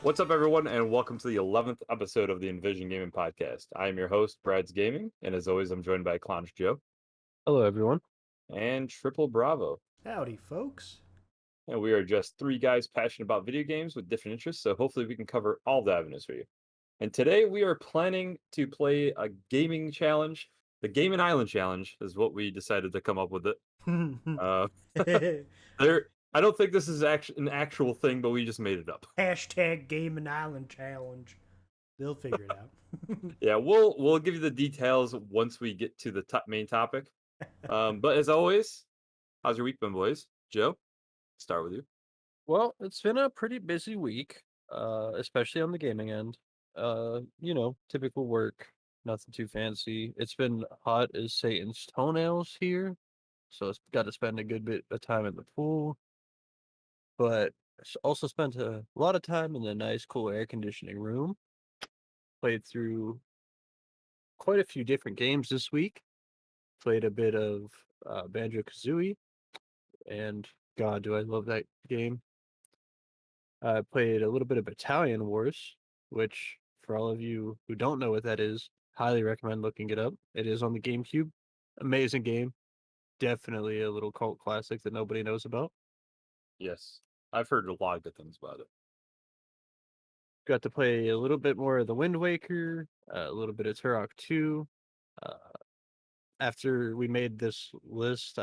What's up, everyone, and welcome to the 11th episode of the Envision Gaming Podcast. I am your host, Bradsgaming, and as always, I'm joined by Clownishjoe Hello, everyone. and Triple Bravo. Howdy, folks. And we are just three guys passionate about video games with different interests, so hopefully we can cover all the avenues for you. And today we are planning to play a gaming challenge. The Game and Island Challenge is what we decided to come up with it. Uh, I don't think this is an actual thing, but we just made it up. Hashtag Game and Island Challenge. They'll figure it out. Yeah, we'll give you the details once we get to the main topic. But as always, how's your week been, boys? Joe, start with you. Well, it's been a pretty busy week, especially on the gaming end. Typical work, nothing too fancy. It's been hot as Satan's toenails here, so it's got to spend a good bit of time in the pool. But also spent a lot of time in the nice, cool air conditioning room. Played through quite a few different games this week. Played a bit of Banjo-Kazooie, and God, do I love that game. I played a little bit of Battalion Wars, which, for all of you who don't know what that is, highly recommend looking it up. It is on the Gamecube. Amazing game. Definitely a little cult classic that nobody knows about. Yes, I've heard a lot of good things about it. Got to play a little bit more of the Wind Waker, a little bit of Turok 2. After we made this list,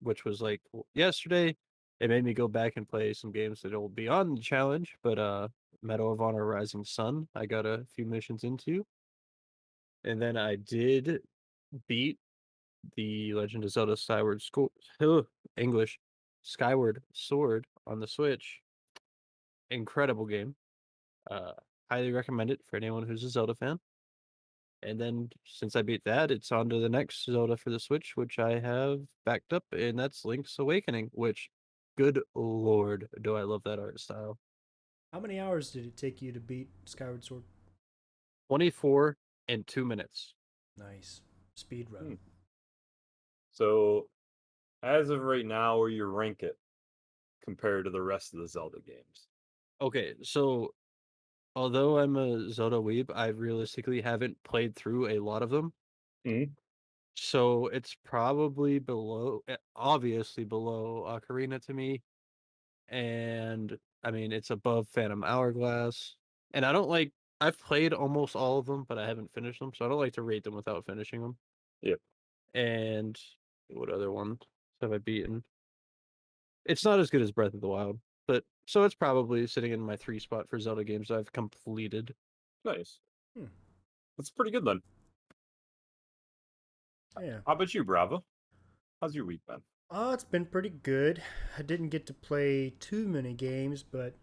which was like yesterday, it made me go back and play some games that will be on the challenge, but Medal of Honor Rising Sun, I got a few missions into. And then I did beat the Legend of Zelda Skyward Sword on the Switch. Incredible game. Highly recommend it for anyone who's a Zelda fan. And then since I beat that, it's on to the next Zelda for the Switch, which I have backed up, and that's Link's Awakening, which, good lord, do I love that art style. How many hours did it take you to beat Skyward Sword? 24 and 2 minutes. Nice. Speed run. So, as of right now, where you rank it compared to the rest of the Zelda games? Okay, so although I'm a Zelda weeb, I realistically haven't played through a lot of them. Mhm. So it's probably obviously below Ocarina to me. And I mean, it's above Phantom Hourglass. And I've played almost all of them, but I haven't finished them. So I don't like to rate them without finishing them. Yep. And what other one have I beaten? It's not as good as Breath of the Wild, but so it's probably sitting in my 3 spot for Zelda games I've completed. Nice. Hmm. That's pretty good then. Yeah. How about you, Bravo? How's your week been? It's been pretty good. I didn't get to play too many games, but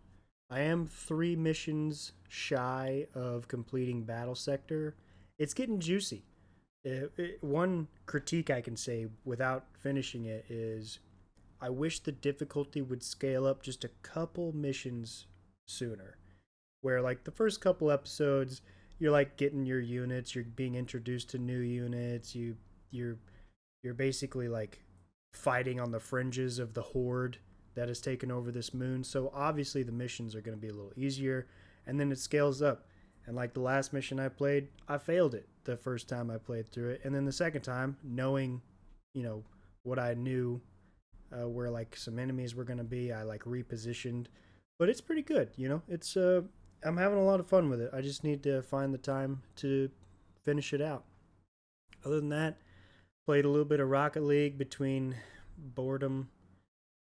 I am 3 missions shy of completing Battle Sector. It's getting juicy. One critique I can say without finishing it is I wish the difficulty would scale up just a couple missions sooner. Where like the first couple episodes, you're like getting your units, you're being introduced to new units, you're you're basically like fighting on the fringes of the horde that has taken over this moon. So obviously the missions are going to be a little easier, and then it scales up. And like the last mission I played, I failed it the first time I played through it, and then the second time, knowing, what I knew, where like some enemies were going to be, I like repositioned. But it's pretty good. It's I'm having a lot of fun with it. I just need to find the time to finish it out. Other than that, played a little bit of Rocket League between boredom.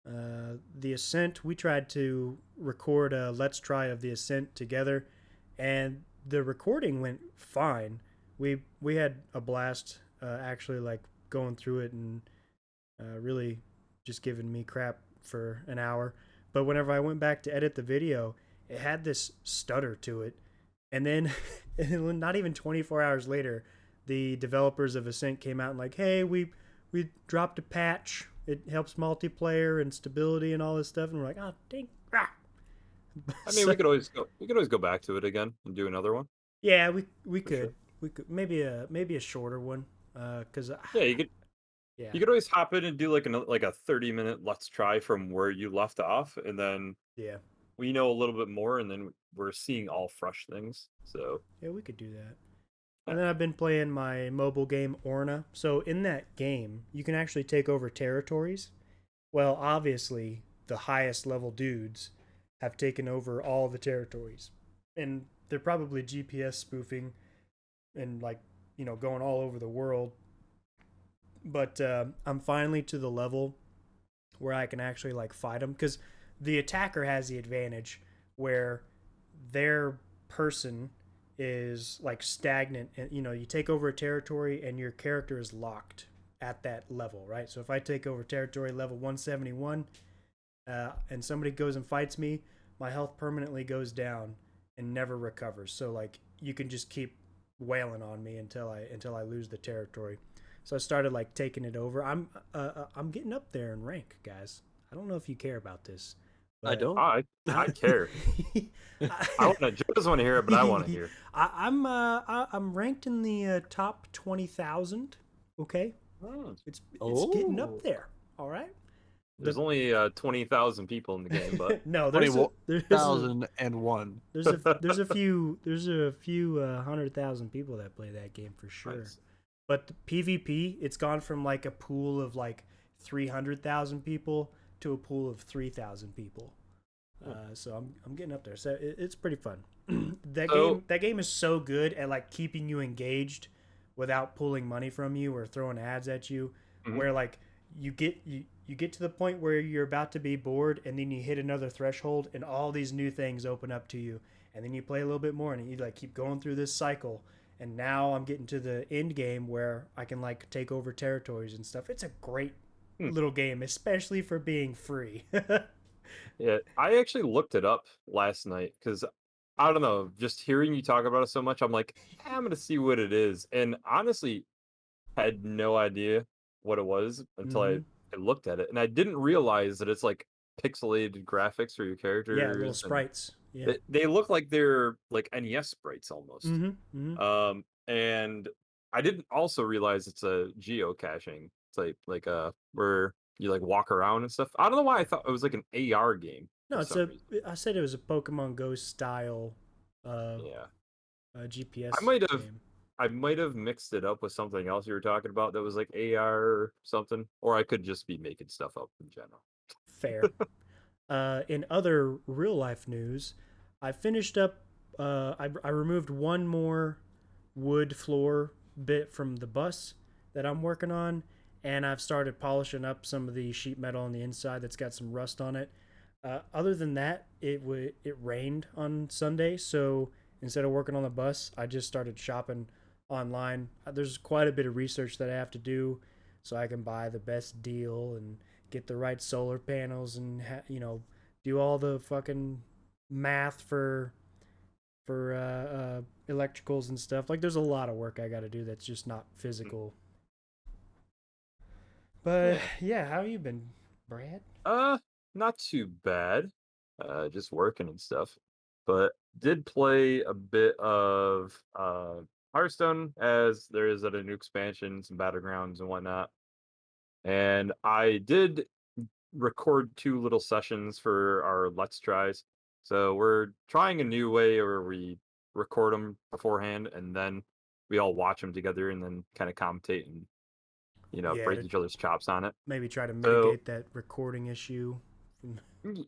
The Ascent, we tried to record a Let's Try of The Ascent together, and the recording went fine. We had a blast, actually, like going through it and really just giving me crap for an hour. But whenever I went back to edit the video, it had this stutter to it. And then, not even 24 hours later, the developers of Ascent came out and like, hey, we dropped a patch. It helps multiplayer and stability and all this stuff. And we're like, oh, dang. Ah. I mean, we could always go back to it again and do another one. Yeah, we For could. sure. We could maybe a shorter one. Cause Yeah, you could yeah. you could always hop in and do like a 30-minute let's try from where you left off, and then Yeah. we know a little bit more, and then we're seeing all fresh things. So Yeah, we could do that. And then I've been playing my mobile game Orna. So in that game, you can actually take over territories. Well, obviously, the highest level dudes have taken over all the territories. And they're probably GPS spoofing and like, going all over the world. But I'm finally to the level where I can actually like fight them because the attacker has the advantage where their person is like stagnant, and you take over a territory and your character is locked at that level, right? So if I take over territory level 171 and somebody goes and fights me, my health permanently goes down and never recovers. So like you can just keep wailing on me until I lose the territory. So I started like taking it over. I'm getting up there in rank, guys. I don't know if you care about this. I don't. I care. I want to. Joe doesn't want to hear it, but I want to hear. I'm ranked in the top 20,000. Okay, it's getting up there. All right. There's only 20,000 people in the game, but no, there's 20,001. There's a few 100,000 people that play that game for sure. Nice. But the PvP, it's gone from like a pool of like 300,000 people to a pool of 3,000 people. So I'm getting up there. So it's pretty fun. That game is so good at like keeping you engaged without pulling money from you or throwing ads at you. Mm-hmm. Where like you get to the point where you're about to be bored, and then you hit another threshold, and all these new things open up to you, and then you play a little bit more, and you like keep going through this cycle. And now I'm getting to the end game where I can like take over territories and stuff. It's a great little game, especially for being free. Yeah, I actually looked it up last night because I don't know, just hearing you talk about it so much, I'm like, I'm gonna see what it is, and honestly, had no idea what it was until I looked at it, and I didn't realize that it's like pixelated graphics for your characters. Yeah, little sprites. Yeah, they look like they're like NES sprites almost. And I didn't also realize it's a geocaching type, like where you like walk around and stuff. I don't know why I thought it was like an AR game. No, I said it was a Pokemon Go style. GPS. I might have mixed it up with something else you were talking about that was like AR or something, or I could just be making stuff up in general. Fair. In other real life news, I finished up. I removed one more wood floor bit from the bus that I'm working on, and I've started polishing up some of the sheet metal on the inside that's got some rust on it. Other than that, it rained on Sunday, so instead of working on the bus, I just started shopping online. There's quite a bit of research that I have to do so I can buy the best deal and get the right solar panels and do all the fucking math for electricals and stuff. Like there's a lot of work I got to do that's just not physical. But yeah, how you been, Brad? Not too bad. Just working and stuff. But did play a bit of Hearthstone, as there is a new expansion, some battlegrounds and whatnot. And I did record 2 little sessions for our Let's Tries. So we're trying a new way where we record them beforehand and then we all watch them together and then kind of commentate and break each other's chops on it. Maybe try to mitigate that recording issue.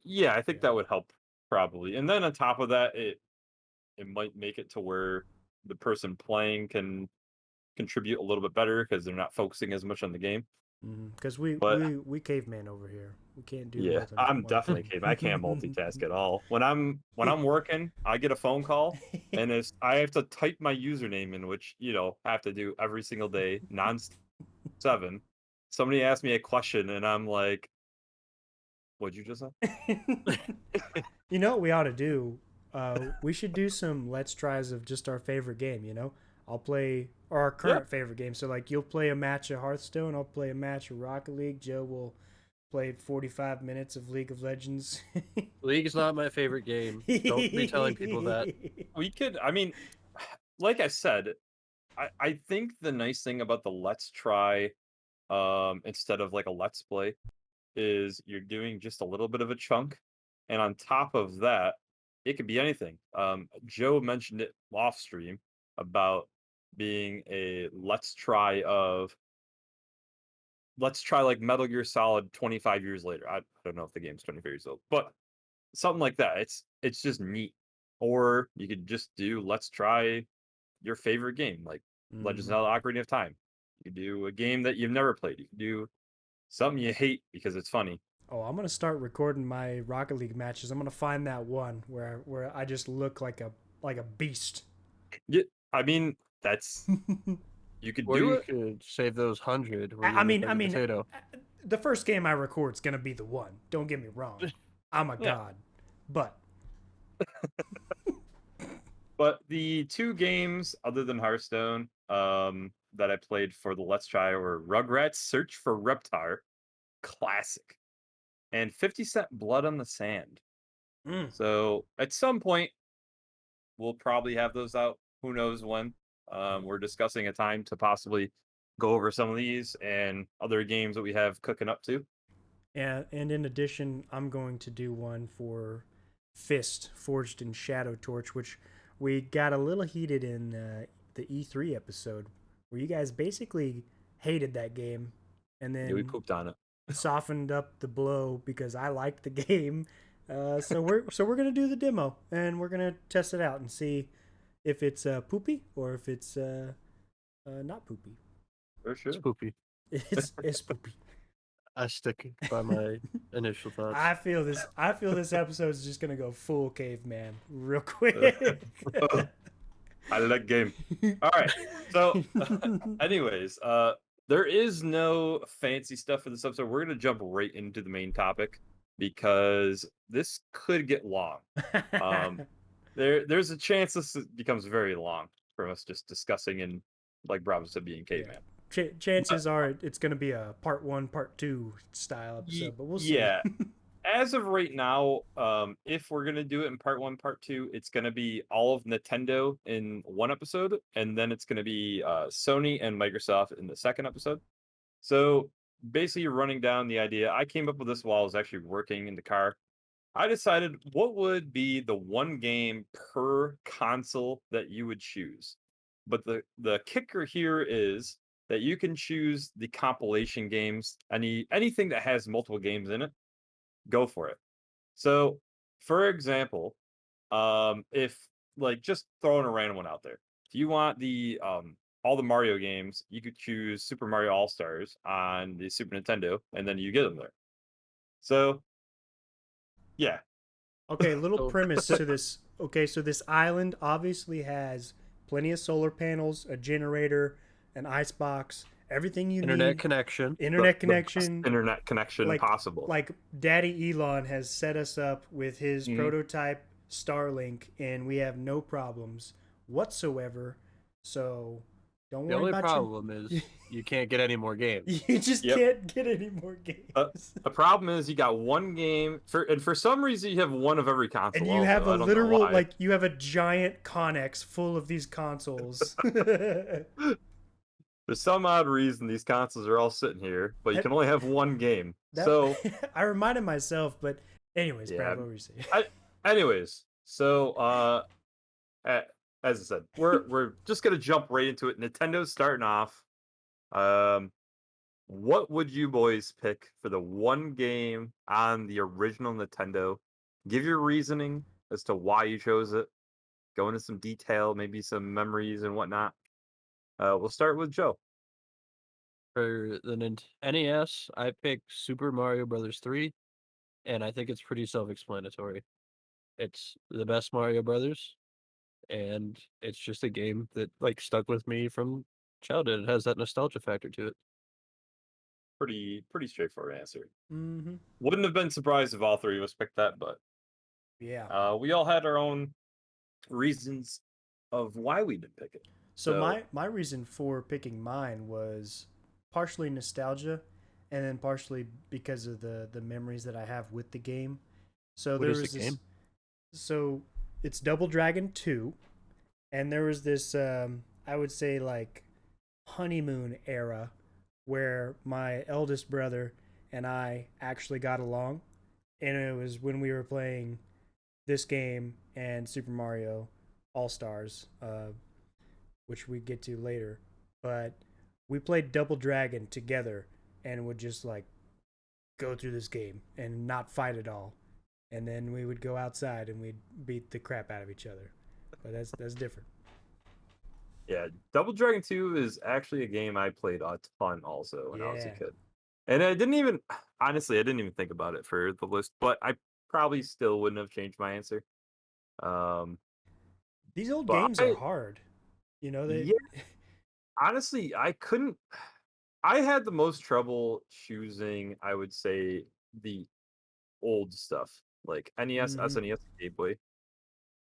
Yeah, I think that would help probably. And then on top of that, it might make it to where the person playing can contribute a little bit better because they're not focusing as much on the game. Because we caveman over here. We can't do. Yeah, I'm definitely caveman. I can't multitask at all. When I'm working, I get a phone call, and I have to type my username in, which I have to do every single day, non-7. Somebody asked me a question, and I'm like, "What'd you just say?" You know what we ought to do? We should do some Let's Tries of just our favorite game. I'll play our current favorite game. So like you'll play a match of Hearthstone, I'll play a match of Rocket League. Joe will play 45 minutes of League of Legends. League is not my favorite game. Don't be telling people that. We could, like I said, I think the nice thing about the Let's Try instead of like a Let's Play is you're doing just a little bit of a chunk And on top of that, it could be anything. Joe mentioned it off stream about being a let's try like Metal Gear Solid 25 years later. I don't know if the game's 25 years old, but something like that. It's just neat. Or you could just do let's try your favorite game, like Legend of Mhm. Zelda Ocarina of Time. You could do a game that you've never played. You could do something you hate because it's funny. Oh, I'm gonna start recording my Rocket League matches. I'm gonna find that one where I just look like a beast. Yeah, I mean, that's you could Or do you it. could save those 100 where I you mean, look I like a mean, potato. the first game I record's gonna be the one. Don't get me wrong. I'm a Yeah. god, but But the two games other than Hearthstone that I played for the Let's Try were Rugrats Search for Reptar, classic, and 50 Cent Blood on the Sand. mm, So at some point we'll probably have those out. Who knows when? We're discussing a time to possibly go over some of these and other games that we have cooking up too. and in addition, I'm going to do one for Fist Forged in Shadow Torch, which we got a little heated in the E3 episode, where you guys basically hated that game, and Yeah, we then pooped on it. softened up the blow because I liked the game. So we're gonna do the demo and we're gonna test it out and see if it's poopy or if it's not poopy. For sure. It's poopy. It's poopy. I stick by my initial thoughts. I feel this episode is just gonna go full caveman real quick. I like game. All right. So, anyways, there is no fancy stuff for this episode. We're gonna jump right into the main topic because this could get long. There's a chance this becomes very long from us just discussing and like Bravo said, being caveman. Chances are it's gonna be a part 1, part 2 style episode, but we'll see. Yeah. As of right now, if we're gonna do it in part 1, part 2, it's gonna be all of Nintendo in one episode, and then it's gonna be Sony and Microsoft in the second episode. So basically, running down the idea, I came up with this while I was actually working in the car. I decided what would be the one game per console that you would choose. But the kicker here is that you can choose the compilation games, anything that has multiple games in it, go for it. So, for example, if like just throwing a random one out there, if you want the all the Mario games, you could choose Super Mario All Stars on the Super Nintendo, and then you get them there. So, yeah, Okay, little So- premise to this. Okay, so this island obviously has plenty of solar panels, a generator, an icebox, everything you Internet need. connection. Internet the best connection. internet connection like possible. like Daddy Elon has set us up with his Mhm. prototype Starlink, and we have no problems whatsoever. So don't The worry only about problem is you can't get any more games. you just Yep. can't get any more games. The problem is you got one game and for some reason you have one of every console. And you also. have I a don't know literal, why. like, you have a giant Connex full of these consoles. For some odd reason, these consoles are all sitting here, but you can only have one game. So, I reminded myself, but anyways, Yeah. Brad, what were you saying? anyways, so as I said, we're just gonna jump right into it. Nintendo's starting off. What would you boys pick for the one game on the original Nintendo? Give your reasoning as to why you chose it. Go into some detail, maybe some memories and whatnot. We'll start with Joe. For the NES, I picked Super Mario Brothers 3, and I think it's pretty self-explanatory. It's the best Mario Brothers, and it's just a game that like stuck with me from childhood. It has that nostalgia factor to it. Pretty straightforward answer. Mm-hmm. Wouldn't have been surprised if all three of us picked that, but Yeah. we all had our own reasons of why we didn't pick it. So my reason for picking mine was partially nostalgia, and then partially because of the memories that I have with the game. So What there is was the this. game? So it's Double Dragon 2, and there was this I would say like honeymoon era where my eldest brother and I actually got along, and it was when we were playing this game and Super Mario All Stars, which we get to later. But we played Double Dragon together and would just like go through this game and not fight at all. And then we would go outside and we'd beat the crap out of each other. But that's different. Yeah, Double Dragon 2 is actually a game I played a ton also when I was a Yeah. kid. And I didn't even, honestly, I didn't even think about it for the list, but I probably still wouldn't have changed my answer. These old But games are hard. You know, they. Yeah. Honestly, I had the most trouble choosing, I would say, the old stuff, like NES, Mhm. SNES, Game Boy,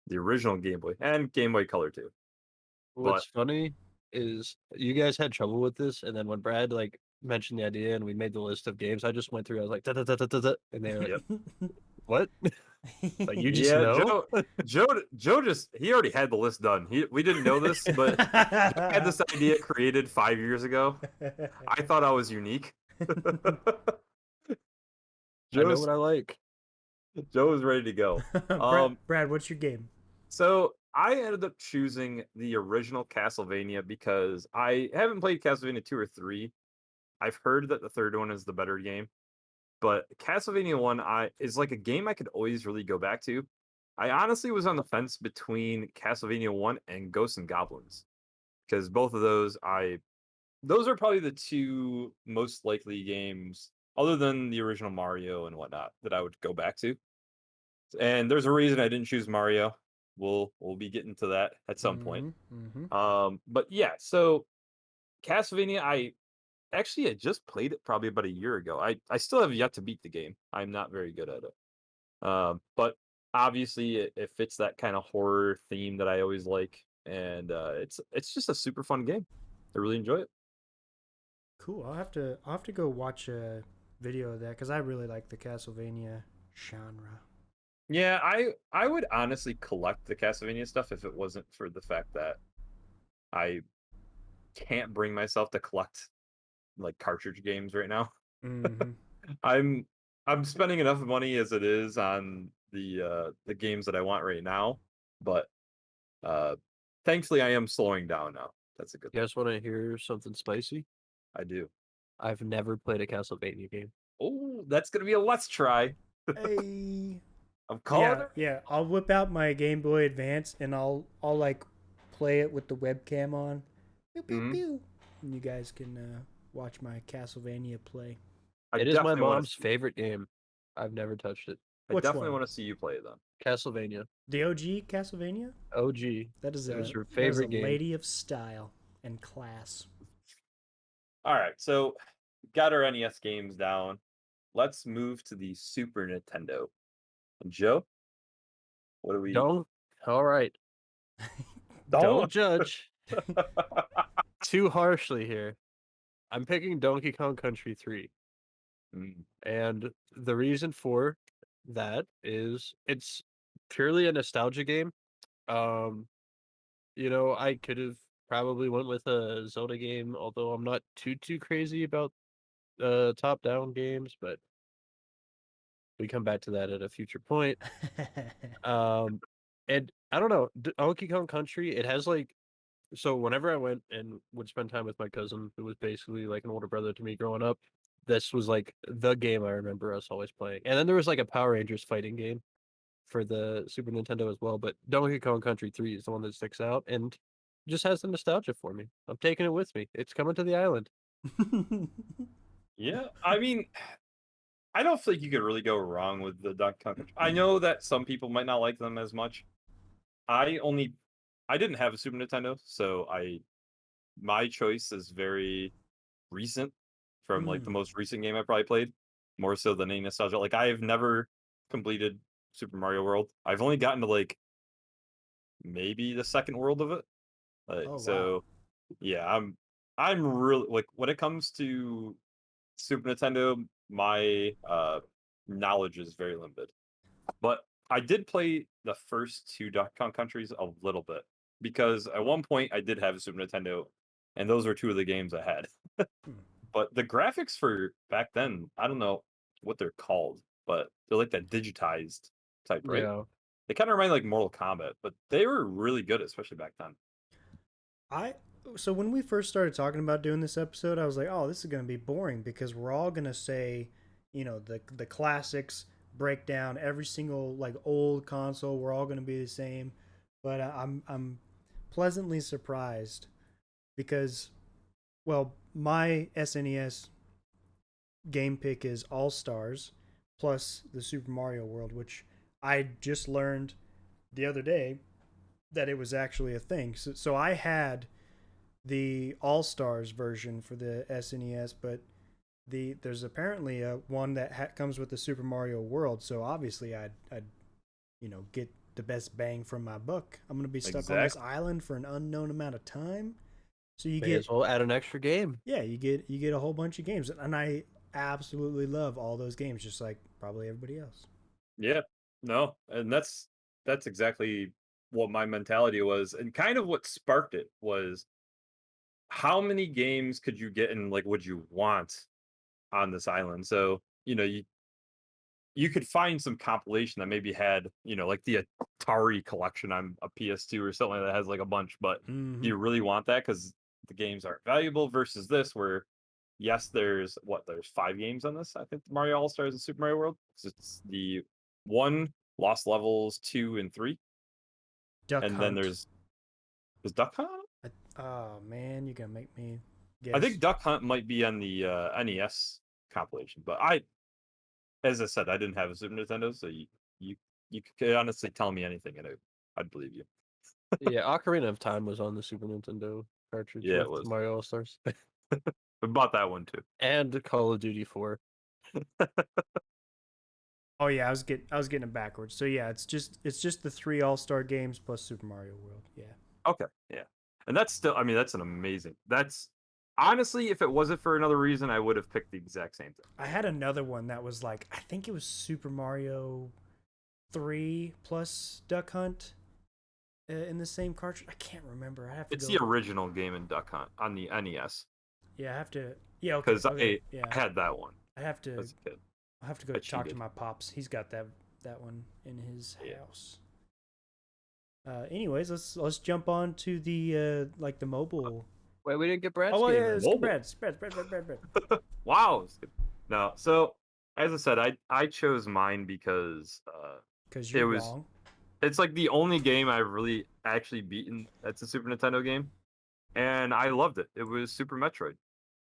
the original Game Boy, and Game Boy Color too. What's funny is you guys had trouble with this, and then when Brad like mentioned the idea and we made the list of games, I just went through. I was like, da, da, da, da, da, da, and they were like, Yep. "What?" Like you just Yeah, know? Joe just he already had the list done. We didn't know this, but I had this idea created 5 years ago. I thought I was unique. I know what I like. Joe was ready to go. Brad, what's your game? So I ended up choosing the original Castlevania because I haven't played Castlevania 2 or 3. I've heard that the third one is the better game. But Castlevania 1 is like a game I could always really go back to. I honestly was on the fence between Castlevania 1 and Ghosts and Goblins. Because both of those those are probably the two most likely games, other than the original Mario and whatnot, that I would go back to. And there's a reason I didn't choose Mario. We'll be getting to that at some point. But yeah, so Castlevania, I actually had just played it probably about a year ago. I still have yet to beat the game. I'm not very good at it. But obviously it fits that kind of horror theme that I always like, and it's just a super fun game. I really enjoy it. Cool. I'll have to go watch a video of that because I really like the Castlevania genre. Yeah, I would honestly collect the Castlevania stuff if it wasn't for the fact that I can't bring myself to collect like cartridge games right now. Mm-hmm. I'm spending enough money as it is on the games that I want right now, but thankfully I am slowing down now. That's a good You guys want to hear something spicy? I do. I've never played a Castlevania game. Oh, that's gonna be a let's try. Hey. I'm calling it. Yeah. I'll whip out my Game Boy Advance and I'll like play it with the webcam on. Pew, pew, Mhm. pew. And you guys can watch my Castlevania play. It is my definitely wanna mom's favorite game. I've never touched it. I Which definitely one? want to see you play it then. Castlevania. The OG Castlevania? OG. That is It was her that is favorite a game. lady of style and class. All right, so got our NES games down. Let's move to the Super Nintendo. And Joe, what do we? Don't. All right. Don't judge too harshly here. I'm picking Donkey Kong Country 3. Mm, And the reason for that is it's purely a nostalgia game. I could have probably went with a Zelda game, although I'm not too crazy about top-down games, but we come back to that at a future point. And I don't know, Donkey Kong Country, it has like so whenever I went and would spend time with my cousin, who was basically like an older brother to me growing up, this was like the game I remember us always playing. And then there was like a Power Rangers fighting game for the Super Nintendo as well, but Donkey Kong Country 3 is the one that sticks out and just has the nostalgia for me. I'm taking it with me. It's coming to the island. yeah, I mean, I don't think you could really go wrong with the Donkey Kong Country. I know that some people might not like them as much. I didn't have a Super Nintendo, so my choice is very recent from like the most recent game I probably played, more so than any nostalgia. Like I have never completed Super Mario World. I've only gotten to like maybe the second world of it. Oh, So wow. yeah, I'm really like when it comes to Super Nintendo, my knowledge is very limited. But I did play the first two Donkey Kong Countries a little bit because at one point I did have a Super Nintendo, and those were two of the games I had. But the graphics for back then, I don't know what they're called, but they're like that digitized type, right? Yeah. They kind of remind like Mortal Kombat, but they were really good, especially back then. So when we first started talking about doing this episode, I was like, "Oh, this is going to be boring because we're all going to say, the classics, break down every single like old console. We're all going to be the same." But I'm pleasantly surprised because, well, my SNES game pick is All Stars plus the Super Mario World, which I just learned the other day that it was actually a thing. So I had the All Stars version for the SNES, but there's apparently a one that comes with the Super Mario World. So obviously I'd get the best bang from my buck. I'm gonna be stuck on this island for an unknown amount of time. So you May as well add an extra game. Yeah, you get a whole bunch of games, and I absolutely love all those games, just like probably everybody else. Yeah, no, and that's exactly what my mentality was, and kind of what sparked it was how many games could you get and like would you want on this island? So you could find some compilation that maybe had like the Atari collection on a PS2 or something that has like a bunch, but do you really want that because the games aren't valuable versus this where yes, there's 5 games on this. I think Mario All Stars and Super Mario World. It's the 1, Lost Levels 2 and 3, Duck and Hunt. then there's Duck Hunt. Oh man, you're gonna make me guess. I think Duck Hunt might be on the NES compilation, but as I said, I didn't have a Super Nintendo, so you could honestly tell me anything and I'd believe you. Yeah, Ocarina of Time was on the Super Nintendo cartridge. Yeah, it with was. Mario All Stars. I bought that one too. And Call of Duty 4. Oh yeah, I was getting it backwards. So yeah, it's just the 3 All-Star games plus Super Mario World. Yeah. Okay, yeah. And that's still, I mean, that's an amazing. That's honestly, if it wasn't for another reason, I would have picked the exact same thing. I had another one that was like, I think it was Super Mario 3 plus Duck Hunt in the same cartridge. I can't remember. I have to. It's the original game in Duck Hunt on the NES. Yeah, I have to. Yeah, okay. Because I had that one. I have to. As a kid. I have to go talk to my pops. He's got that one in his house. Anyways, let's jump on to the like the mobile. Wait, we didn't get Brad's Oh game. yeah, it's Brad. Wow. No, so as I said, I chose mine because you're wrong. It's like the only game I've really actually beaten that's a Super Nintendo game, and I loved it. It was Super Metroid,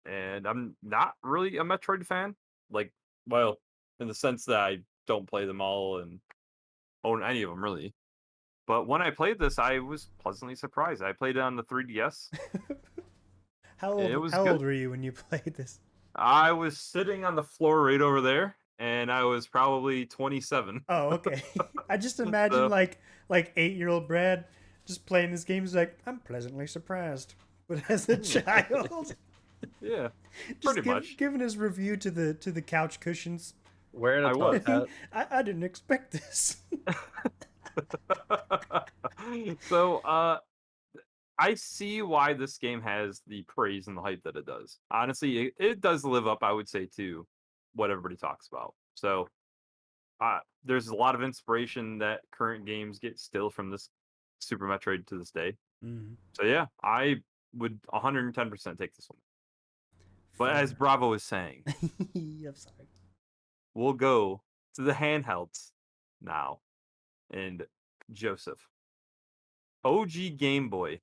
and I'm not really a Metroid fan. Like, well, in the sense that I don't play them all and own any of them really. But when I played this, I was pleasantly surprised. I played it on the 3DS. How old were you when you played this? I was sitting on the floor right over there, and I was probably 27. Oh, okay. I just imagine like 8-year-old Brad just playing this game. He's like, I'm pleasantly surprised, but as a child, yeah, just pretty much giving his review to the couch cushions. Wearing a top hat. I didn't expect this. So, I see why this game has the praise and the hype that it does. Honestly, it does live up, I would say, to what everybody talks about. So, there's a lot of inspiration that current games get still from this Super Metroid to this day. Mm-hmm. So yeah, I would 110% take this one. But as Bravo is saying, I'm sorry. We'll go to the handhelds now. And Joseph, OG Game Boy.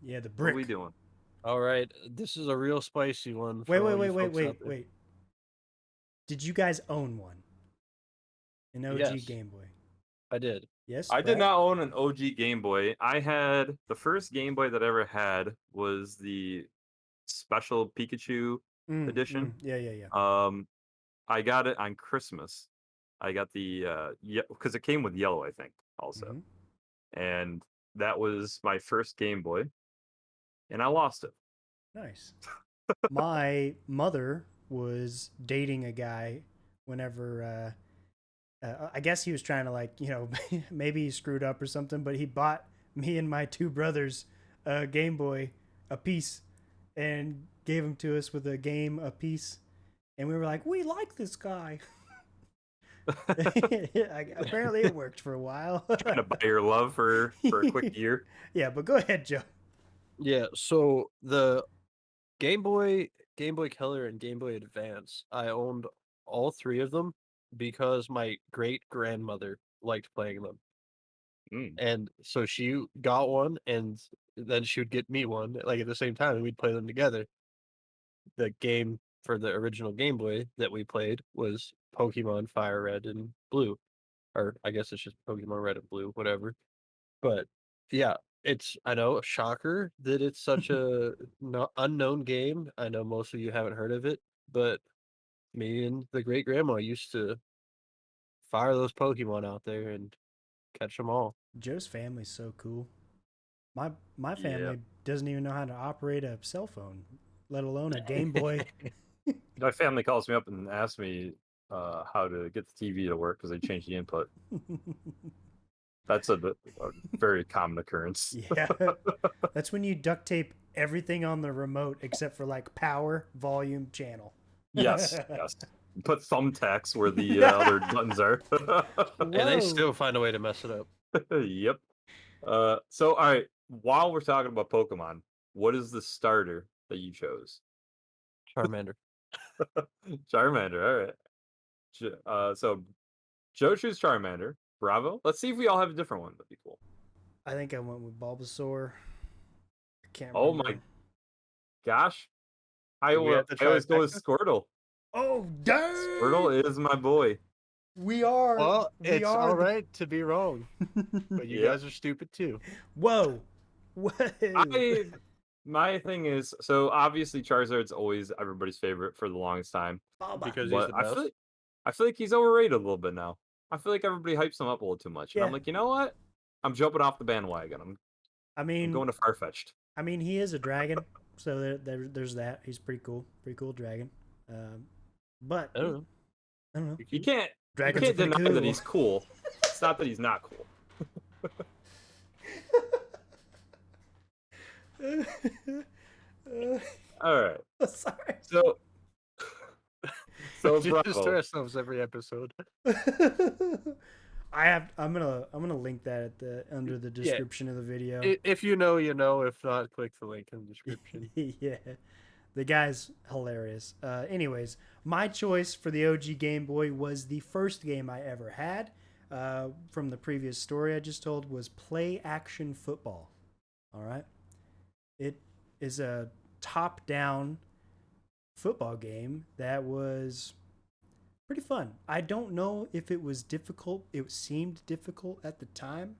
Yeah, the brick. What are we doing? All right, this is a real spicy one. Wait. Did you guys own one? An OG Game Boy? I did. Yes, I did not own an OG Game Boy. I had the first Game Boy that I ever had was the special Pikachu edition. Yeah. I got it on Christmas. I got the because it came with yellow, I think, also. And that was my first Game Boy. And I lost it. Nice. My mother was dating a guy whenever I guess he was trying to like, maybe he screwed up or something, but he bought me and my 2 brothers a Game Boy a piece and gave them to us with a game a piece. And we were like, we like this guy. Apparently, it worked for a while. Trying to buy your love for a quick year. Yeah, but go ahead, Joe. Yeah, so the Game Boy, Game Boy Color, and Game Boy Advance, I owned all three of them because my great grandmother liked playing them. Mm. And so she got one, and then she would get me one, like at the same time, and we'd play them together. The game for the original Game Boy that we played was Pokemon Fire Red and Blue. Or I guess it's just Pokemon Red and Blue, whatever. But yeah, I know, a shocker that it's such a unknown game. I know most of you haven't heard of it, but me and the great grandma used to fire those Pokemon out there and catch them all. Joe's family's so cool. My Yeah. family doesn't even know how to operate a cell phone, let alone a Game Boy. My family calls me up and asks me how to get the TV to work because they changed the input. That's a very common occurrence. Yeah. That's when you duct tape everything on the remote except for like power, volume, channel. Yes, yes. Put thumbtacks where the other buttons are. And they Whoa. still find a way to mess it up. Yep. So all right, while we're talking about Pokemon, what is the starter that you chose? Charmander. Charmander, all right. So Joe chose Charmander. Bravo. Let's see if we all have a different one. That'd be cool. I think I went with Bulbasaur. I can't Oh remember. my gosh. I Do we have to always go trifecta? with Squirtle. Oh, dang! Squirtle is my boy. We are. Well, we it's are all the- right to be wrong, but you Yeah. guys are stupid too. Whoa. Whoa. My thing is, so obviously Charizard's always everybody's favorite for the longest time. Baba. Because he's But the I best. feel like he's overrated a little bit now. I feel like everybody hypes him up a little too much. And I'm Yeah. like, you know what? I'm jumping off the bandwagon. I'm I mean, going to Farfetch'd. he is a dragon, so there's that. He's pretty cool dragon. But I don't know. I don't know. You can't Dragons are pretty deny cool. that he's cool. It's not that he's not cool. All right. Sorry. So We just Bravo. ourselves every episode. I'm gonna link that at the under the description of the video. If you know, you know. If not, click the link in the description. Yeah, the guy's hilarious. Anyways, my choice for the OG Game Boy was the first game I ever had. From the previous story I just told, was Play Action Football. All right, it is a top-down football game that was pretty fun. I don't know if it was difficult. It seemed difficult at the time,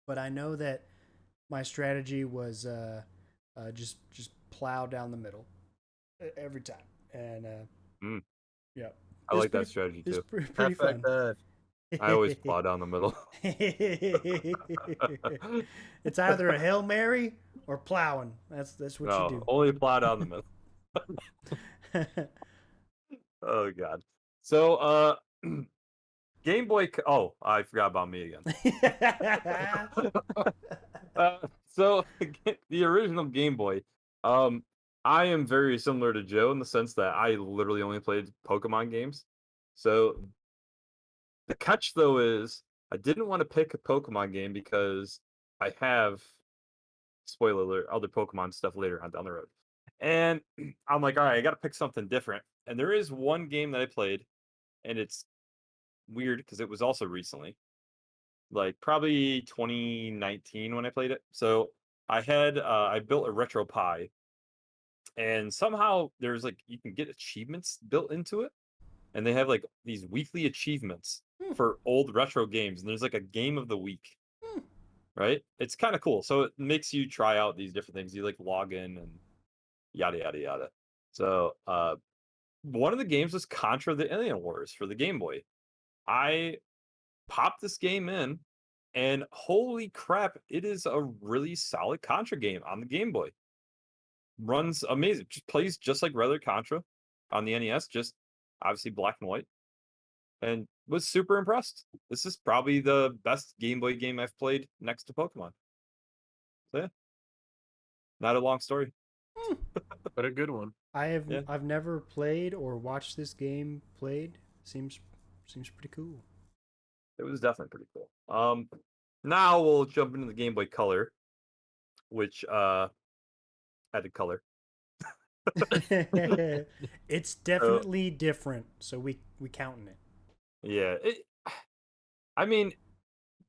but I know that my strategy was just plow down the middle every time, and yeah, I like that strategy It's too. pretty Halfback fun. dive. I always plow down the middle. It's either a Hail Mary or plowing. That's what No, you only plow down the middle. do. Oh god. So Game Boy. Oh, I forgot about me again. So the original Game Boy. I am very similar to Joe in the sense that I literally only played Pokemon games. So the catch though is I didn't want to pick a Pokemon game because I have, spoiler alert, other Pokemon stuff later on down the road. And I'm like, all right, I got to pick something different. And there is one game that I played, and it's weird because it was also recently, like probably 2019 when I played it. So I built a Retro Pie, and somehow there's like you can get achievements built into it, and they have like these weekly achievements for old retro games, and there's like a game of the week. Right? It's kind of cool. So it makes you try out these different things. You like log in and yada yada yada. So one of the games was Contra the Alien Wars for the Game Boy. I popped this game in, and holy crap, it is a really solid Contra game on the Game Boy. Runs amazing. Just plays just like regular Contra on the NES, just obviously black and white. And was super impressed. This is probably the best Game Boy game I've played next to Pokemon. So yeah. Not a long story. But a good one. I have Yeah. I've never played or watched this game played. Seems Seems pretty cool. It was definitely pretty cool. Now we'll jump into the Game Boy Color, which added color. It's definitely different, so we counting it. Yeah, I mean,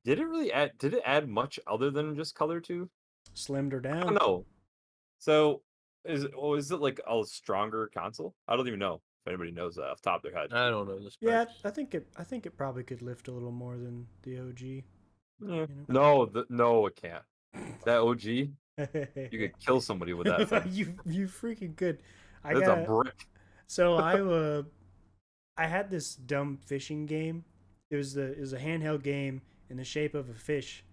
did it add much other than just color too? Slimmed her I down. don't know. So is it like a stronger console? I don't even know if anybody knows that off the top of their head. I don't know this. Yeah, I think it probably could lift a little more than the OG. Yeah. You No, it can't. That OG, you could kill somebody with that thing. you freaking could. That's a brick. So I had this dumb fishing game. It was a handheld game in the shape of a fish,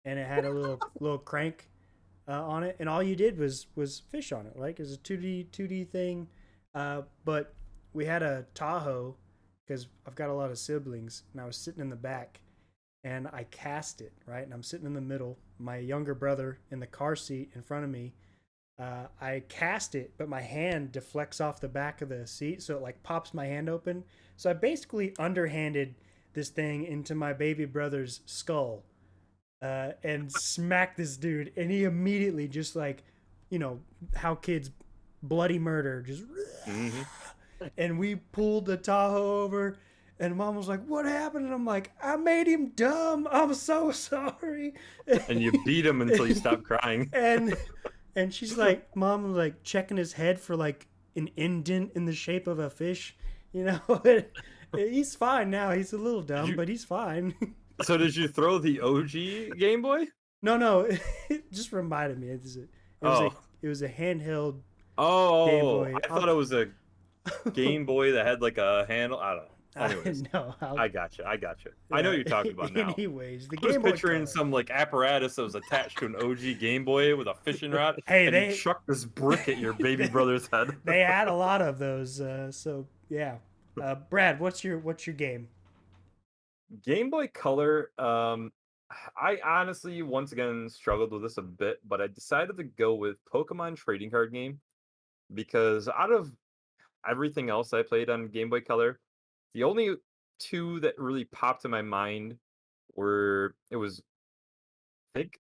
and it had a little crank on it, and all you did was fish on it. Like it was a 2D thing, but we had a Tahoe because I've got a lot of siblings, and I was sitting in the back, and I cast it right, and I'm sitting in the middle. My younger brother in the car seat in front of me. I cast it, but my hand deflects off the back of the seat, so it like pops my hand open. So I basically underhanded this thing into my baby brother's skull, and smacked this dude, and he immediately just like, you know how kids bloody murder, just. And we pulled the Tahoe over, and Mom was like, "What happened?" And I'm like, "I made him dumb. I'm so sorry." And you beat him until he stopped crying. And she's like, Mom was like checking his head for like an indent in the shape of a fish. You know, he's fine now. He's a little dumb, but he's fine. So did you throw the OG Game Boy? No, it just reminded me. It was a handheld. Oh, Game Boy. I thought it was a Game Boy that had like a handle. I don't know. Anyways, I got you. I know what you're talking about now. Anyways, the I was Game Boy picturing Color. some like apparatus that was attached to an OG Game Boy with a fishing rod. Hey, and they you chucked this brick at your baby brother's head. They had a lot of those. So yeah, Brad, what's your game? Game Boy Color. I honestly once again struggled with this a bit, but I decided to go with Pokemon trading card game because out of everything else I played on Game Boy Color, the only two that really popped in my mind were I think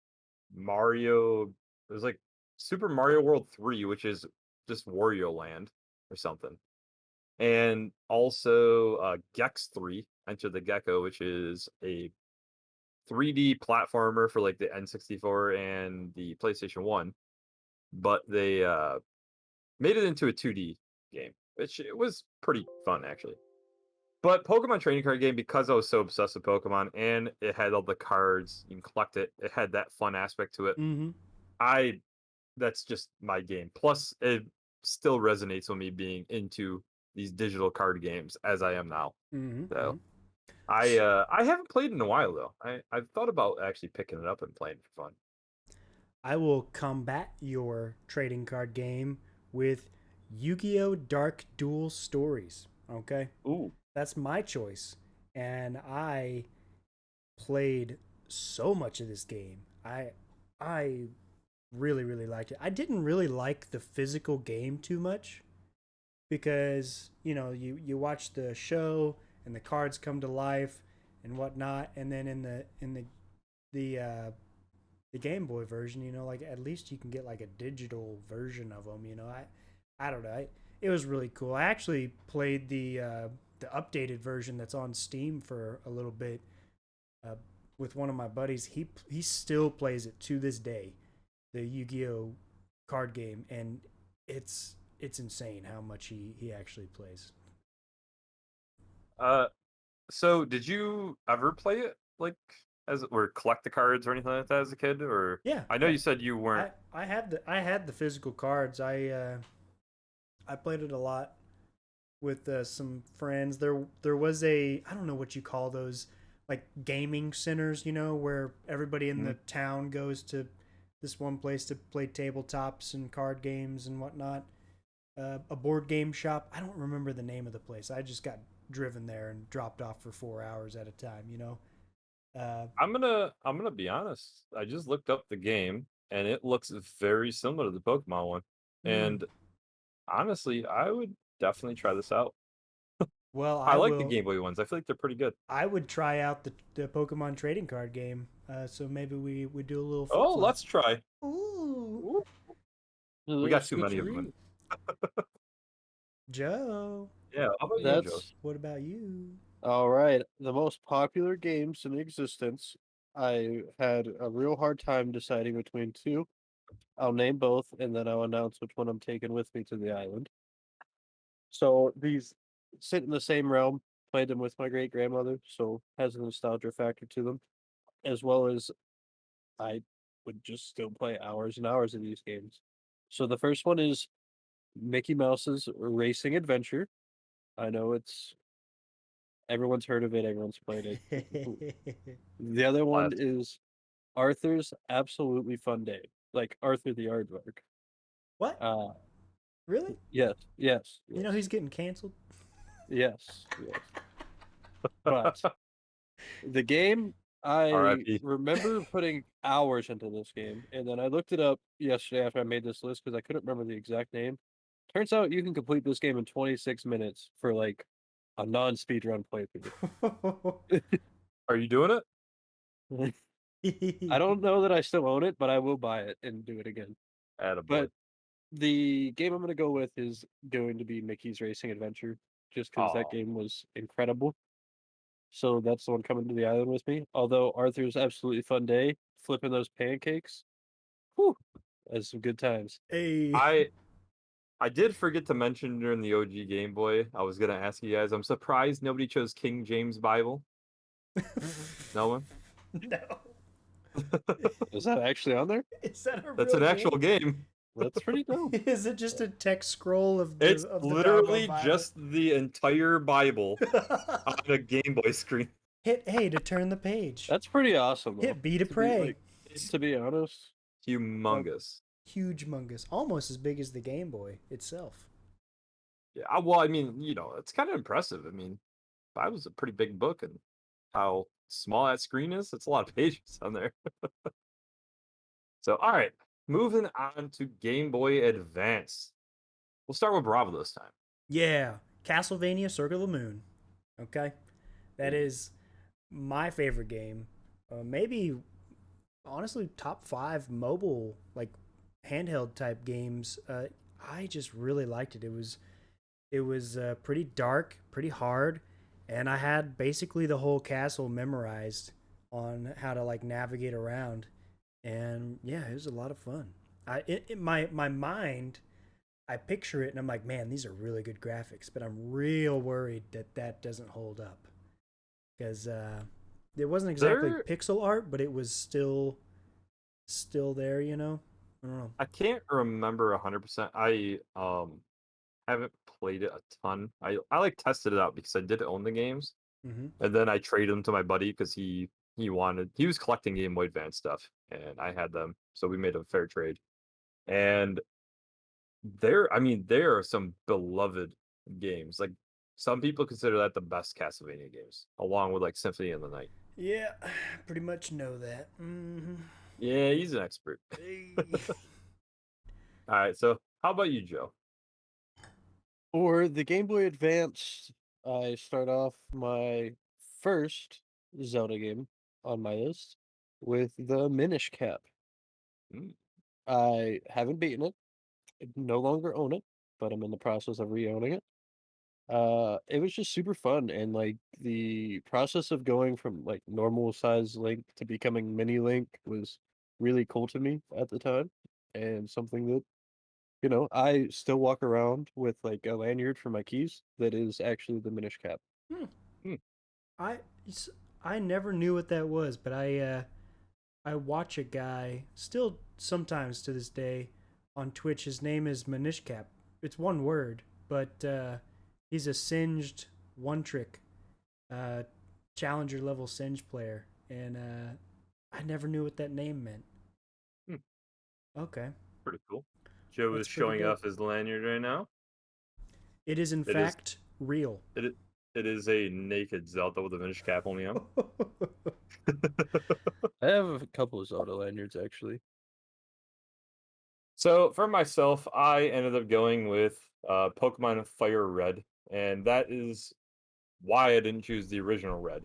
Mario. It was like Super Mario World 3, which is just Wario Land or something, and also Gex 3, Enter the Gecko, which is a 3D platformer for like the N64 and the PlayStation 1, but they made it into a 2D game, which it was pretty fun actually. But Pokemon trading card game, because I was so obsessed with Pokemon and it had all the cards, you can collect it, it had that fun aspect to it. Mm-hmm. That's just my game. Plus, it still resonates with me being into these digital card games as I am now. Mm-hmm. So I haven't played in a while though. I've thought about actually picking it up and playing for fun. I will combat your trading card game with Yu-Gi-Oh! Dark Duel Stories. Okay? Ooh. That's my choice. And I played so much of this game. I really, really liked it. I didn't really like the physical game too much because, you watch the show and the cards come to life and whatnot, and then in the Game Boy version, like at least you can get like a digital version of them. I don't know. It was really cool. I actually played the updated version that's on Steam for a little bit with one of my buddies. He still plays it to this day, the Yu-Gi-Oh card game, and it's insane how much he actually plays. So did you ever play it like or collect the cards or anything like that as a kid? Or Yeah, I know you said you weren't. I had the physical cards. I played it a lot with some friends. There was I don't know what you call those, like gaming centers, where everybody in the town goes to this one place to play tabletops and card games and whatnot. A board game shop. I don't remember the name of the place. I just got driven there and dropped off for 4 hours at a time. I'm gonna be honest. I just looked up the game and it looks very similar to the Pokemon one. And honestly, I would definitely try this out. Well, I like the Game Boy ones. I feel like they're pretty good. I would try out the Pokemon trading card game. So maybe we do a little. Oh, flip-flop. let's try. Ooh, We got too many of them. Joe. Yeah, how about you, Joe? That's What about you? all right. The most popular games in existence. I had a real hard time deciding between two. I'll name both, and then I'll announce which one I'm taking with me to the island. So these sit in the same realm. Played them with my great grandmother, so has a nostalgia factor to them, as well as I would just still play hours and hours of these games. So the first one is Mickey Mouse's Racing Adventure. I know it's everyone's heard of it, everyone's played it. The other one Classic. is Arthur's Absolutely Fun Day, like Arthur the Aardvark. What? Really? Yes, yes, You know he's getting canceled. yes, yes. But the game, I R.I.P.. remember putting hours into this game, and then I looked it up yesterday after I made this list because I couldn't remember the exact name. Turns out you can complete this game in 26 minutes for like a non-speedrun playthrough. Are you doing it? I don't know that I still own it, but I will buy it and do it again. Attaboy. But the game I'm going to go with is going to be Mickey's Racing Adventure, just because that Aw. game was incredible. So that's the one coming to the island with me. Although Arthur's Absolutely Fun Day, flipping those pancakes, whew, that's some good times. Hey. I did forget to mention during the OG Game Boy. I was gonna ask you guys. I'm surprised nobody chose King James Bible. No one. No. Is that actually on there? Is that a That's real an actual game. That's pretty dope. Is it just a text scroll of the It's of the literally Bible? just the entire Bible on a Game Boy screen. Hit A to turn the page. That's pretty awesome. Though. Hit B to pray. To be honest, Humongous. Huge mungus. Almost as big as the Game Boy itself. Yeah, well, I mean, it's kind of impressive. I mean, Bible's a pretty big book, and how small that screen is, it's a lot of pages on there. So, all right, moving on to Game Boy Advance. We'll start with Bravo this time. Yeah. Castlevania Circle of the Moon. Okay. That is my favorite game. Maybe, honestly, top 5 mobile, like, handheld type games. I just really liked it. It was pretty dark, pretty hard, and I had basically the whole castle memorized on how to like navigate around. And yeah, it was a lot of fun. My mind, I picture it and I'm like, man, these are really good graphics, but I'm real worried that that doesn't hold up because it wasn't exactly pixel art, but it was still there. I don't know. I can't remember 100%. I haven't played it a ton. I like tested it out because I did own the games, and then I traded them to my buddy because he was collecting Game Boy Advance stuff, and I had them, so we made a fair trade. And there are some beloved games. Like some people consider that the best Castlevania games, along with like Symphony of the Night. Yeah, pretty much know that. Yeah, he's an expert. All right, so how about you, Joe? For the Game Boy Advance, I start off my first Zelda game on my list with the Minish Cap. Mm. I haven't beaten it. I no longer own it, but I'm in the process of re-owning it. It was just super fun, and like the process of going from like normal size Link to becoming mini Link was really cool to me at the time, and something that I still walk around with like a lanyard for my keys that is actually the Minish Cap. I I never knew what that was, but I watch a guy still sometimes to this day on Twitch. His name is Manishcap. It's one word, but he's a singed one trick challenger level singe player, and I never knew what that name meant. Okay. Pretty cool. Joe is That's pretty showing dope. off his lanyard right now. It is in fact real. It is a naked Zelda with a Minish Cap only on. I have a couple of Zelda lanyards actually. So for myself, I ended up going with Pokemon Fire Red, and that is why I didn't choose the original red,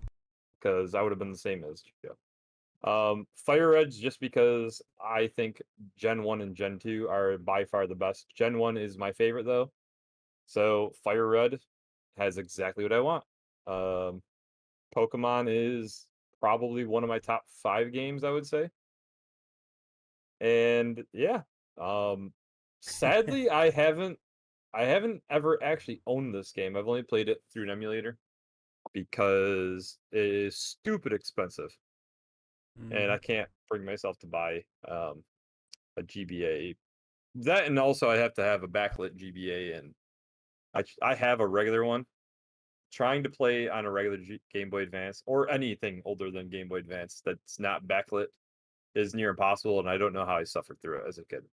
because I would have been the same as Joe. Fire Red's just because I think Gen 1 and Gen 2 are by far the best. Gen 1 is my favorite though. So Fire Red has exactly what I want. Pokemon is probably one of my top 5 games, I would say. And yeah, sadly I haven't ever actually owned this game. I've only played it through an emulator because it is stupid expensive. And I can't bring myself to buy a GBA. That, and also I have to have a backlit GBA, and I have a regular one. Trying to play on a regular Game Boy Advance or anything older than Game Boy Advance that's not backlit is near impossible, and I don't know how I suffered through it as a kid.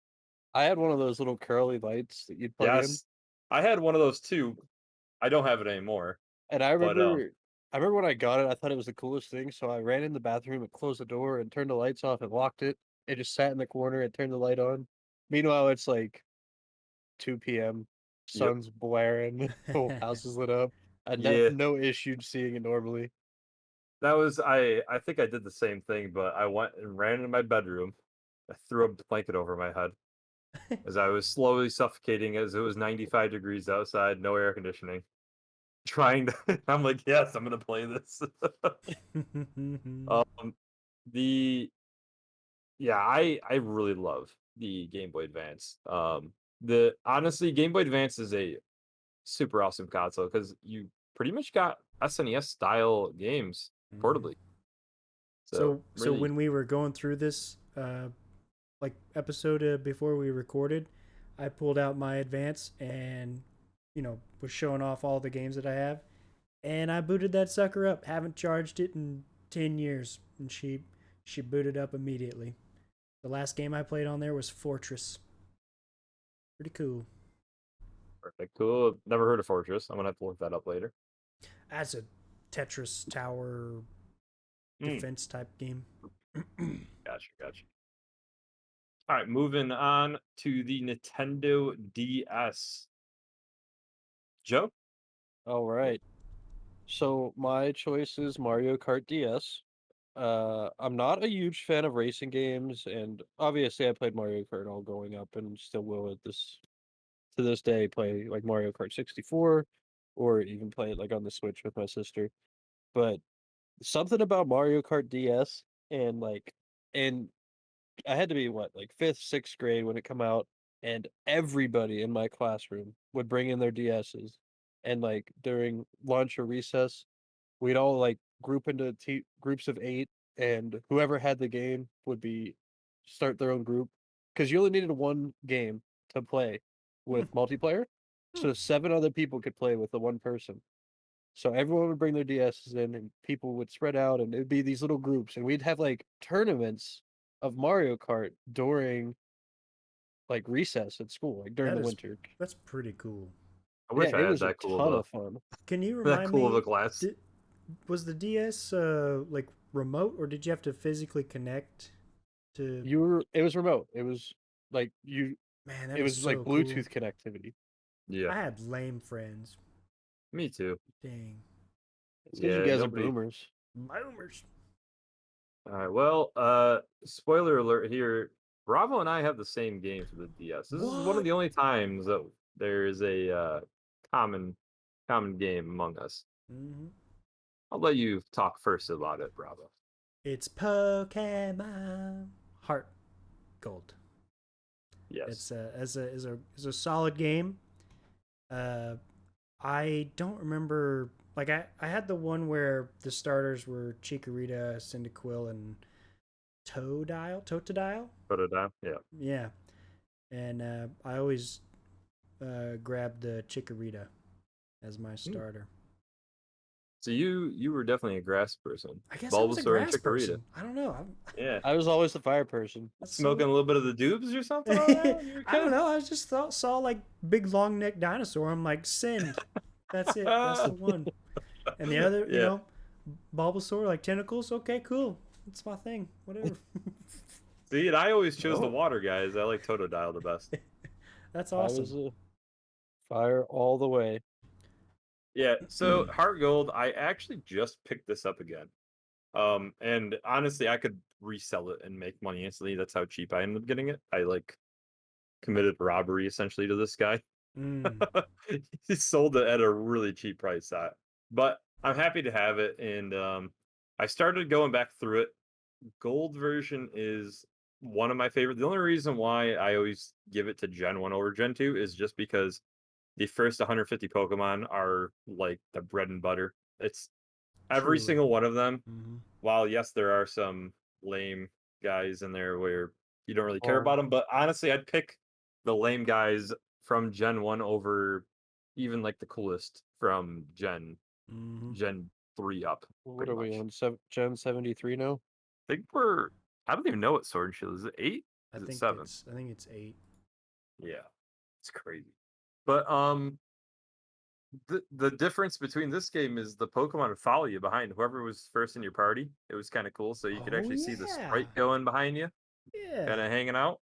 I had one of those little curly lights that you'd plug in. Yes, I had one of those too. I don't have it anymore. And I But, remember when I got it, I thought it was the coolest thing. So I ran in the bathroom and closed the door and turned the lights off and locked it. It just sat in the corner and turned the light on. Meanwhile, it's like 2 p.m. Yep. Sun's blaring, the whole house is lit up. I Yeah. have no issue seeing it normally. that was I think I did the same thing, but I went and ran in my bedroom. I threw a blanket over my head as I was slowly suffocating as it was 95 degrees outside, no air conditioning. Trying to I'm like, yes, I'm gonna play this. The Yeah, I really love the Game Boy Advance. The honestly, Game Boy Advance is a super awesome console because you pretty much got SNES style games portably. So really, when we were going through this like episode before we recorded, I pulled out my Advance and was showing off all the games that I have, and I booted that sucker up. Haven't charged it in 10 years, and she booted up immediately. The last game I played on there was Fortress. Pretty cool. perfect, cool. Never heard of Fortress. I'm gonna have to look that up later. That's a Tetris tower defense type game. Gotcha. All right, moving on to the Nintendo DS. Joe? All right. So my choice is Mario Kart DS. I'm not a huge fan of racing games, and obviously I played Mario Kart all growing up, and still will to this day play like Mario Kart 64, or even play it like on the Switch with my sister. But something about Mario Kart DS and I had to be like fifth, sixth grade when it come out, and everybody in my classroom would bring in their DSs, and like during lunch or recess, we'd all like group into groups of 8, and whoever had the game would be start their own group because you only needed one game to play with multiplayer, so 7 other people could play with the one person. So everyone would bring their DSs in, and people would spread out, and it'd be these little groups, and we'd have like tournaments of Mario Kart during like recess at school, like during That the is- winter. That's pretty cool. I wish Yeah, I it had was a that cool ton of of fun. Can you that remind cool of me? a class. Was the DS like remote, or did you have to physically connect to? It was remote. It was like Man, that it is was like so Bluetooth cool. connectivity. Yeah, I had lame friends. me too. Dang. It's because you Yeah, guys nobody- are boomers. Boomers. All right. Well, spoiler alert here. Bravo and I have the same game for the DS. This is one of What? the only times that there is a common game among us. Mm-hmm. I'll let you talk first about it, Bravo. It's Pokemon Heart Gold. Yes. It's as a solid game. I don't remember. Like I had the one where the starters were Chikorita, Cyndaquil, and Totodile. Put it down. Yeah. Yeah, and I always grabbed the Chikorita as my starter. So you were definitely a grass person. I guess I was a Bulbasaur and grass Chikorita. person. I don't know. Yeah. I was always the fire person. Smoking a little bit of the dubes or something? on that when you were a I don't kid? know. I just saw like big long neck dinosaur. I'm like, send. That's it. That's the one. And the other, Yeah. Bulbasaur, like tentacles. Okay, cool. It's my thing. Whatever. See, and I always chose the Oh. water guys. I like Totodile the best. That's I awesome. was a fire all the way. Yeah, so Heart Gold, I actually just picked this up again. And honestly, I could resell it and make money instantly. That's how cheap I ended up getting it. I like committed robbery essentially to this guy. Mm. He sold it at a really cheap price. But I'm happy to have it, and I started going back through it. Gold version is one of my favorite. The only reason why I always give it to Gen 1 over Gen 2 is just because the first 150 Pokemon are like the bread and butter. It's every Truly. single one of them. Mhm. While yes, there are some lame guys in there where you don't really care Oh. about them, but honestly, I'd pick the lame guys from Gen 1 over even like the coolest from Mhm. Gen 3 up. What Pretty are we much. on? Gen 73 now? I think I don't even know what Sword and Shield is. It 8? I Is it think 7? it's 8. Yeah, it's crazy. But the difference between this game is the Pokemon would follow you behind whoever was first in your party. It was kind of cool, so you could Oh actually see the yeah. sprite going behind you, kind Yeah. of hanging out.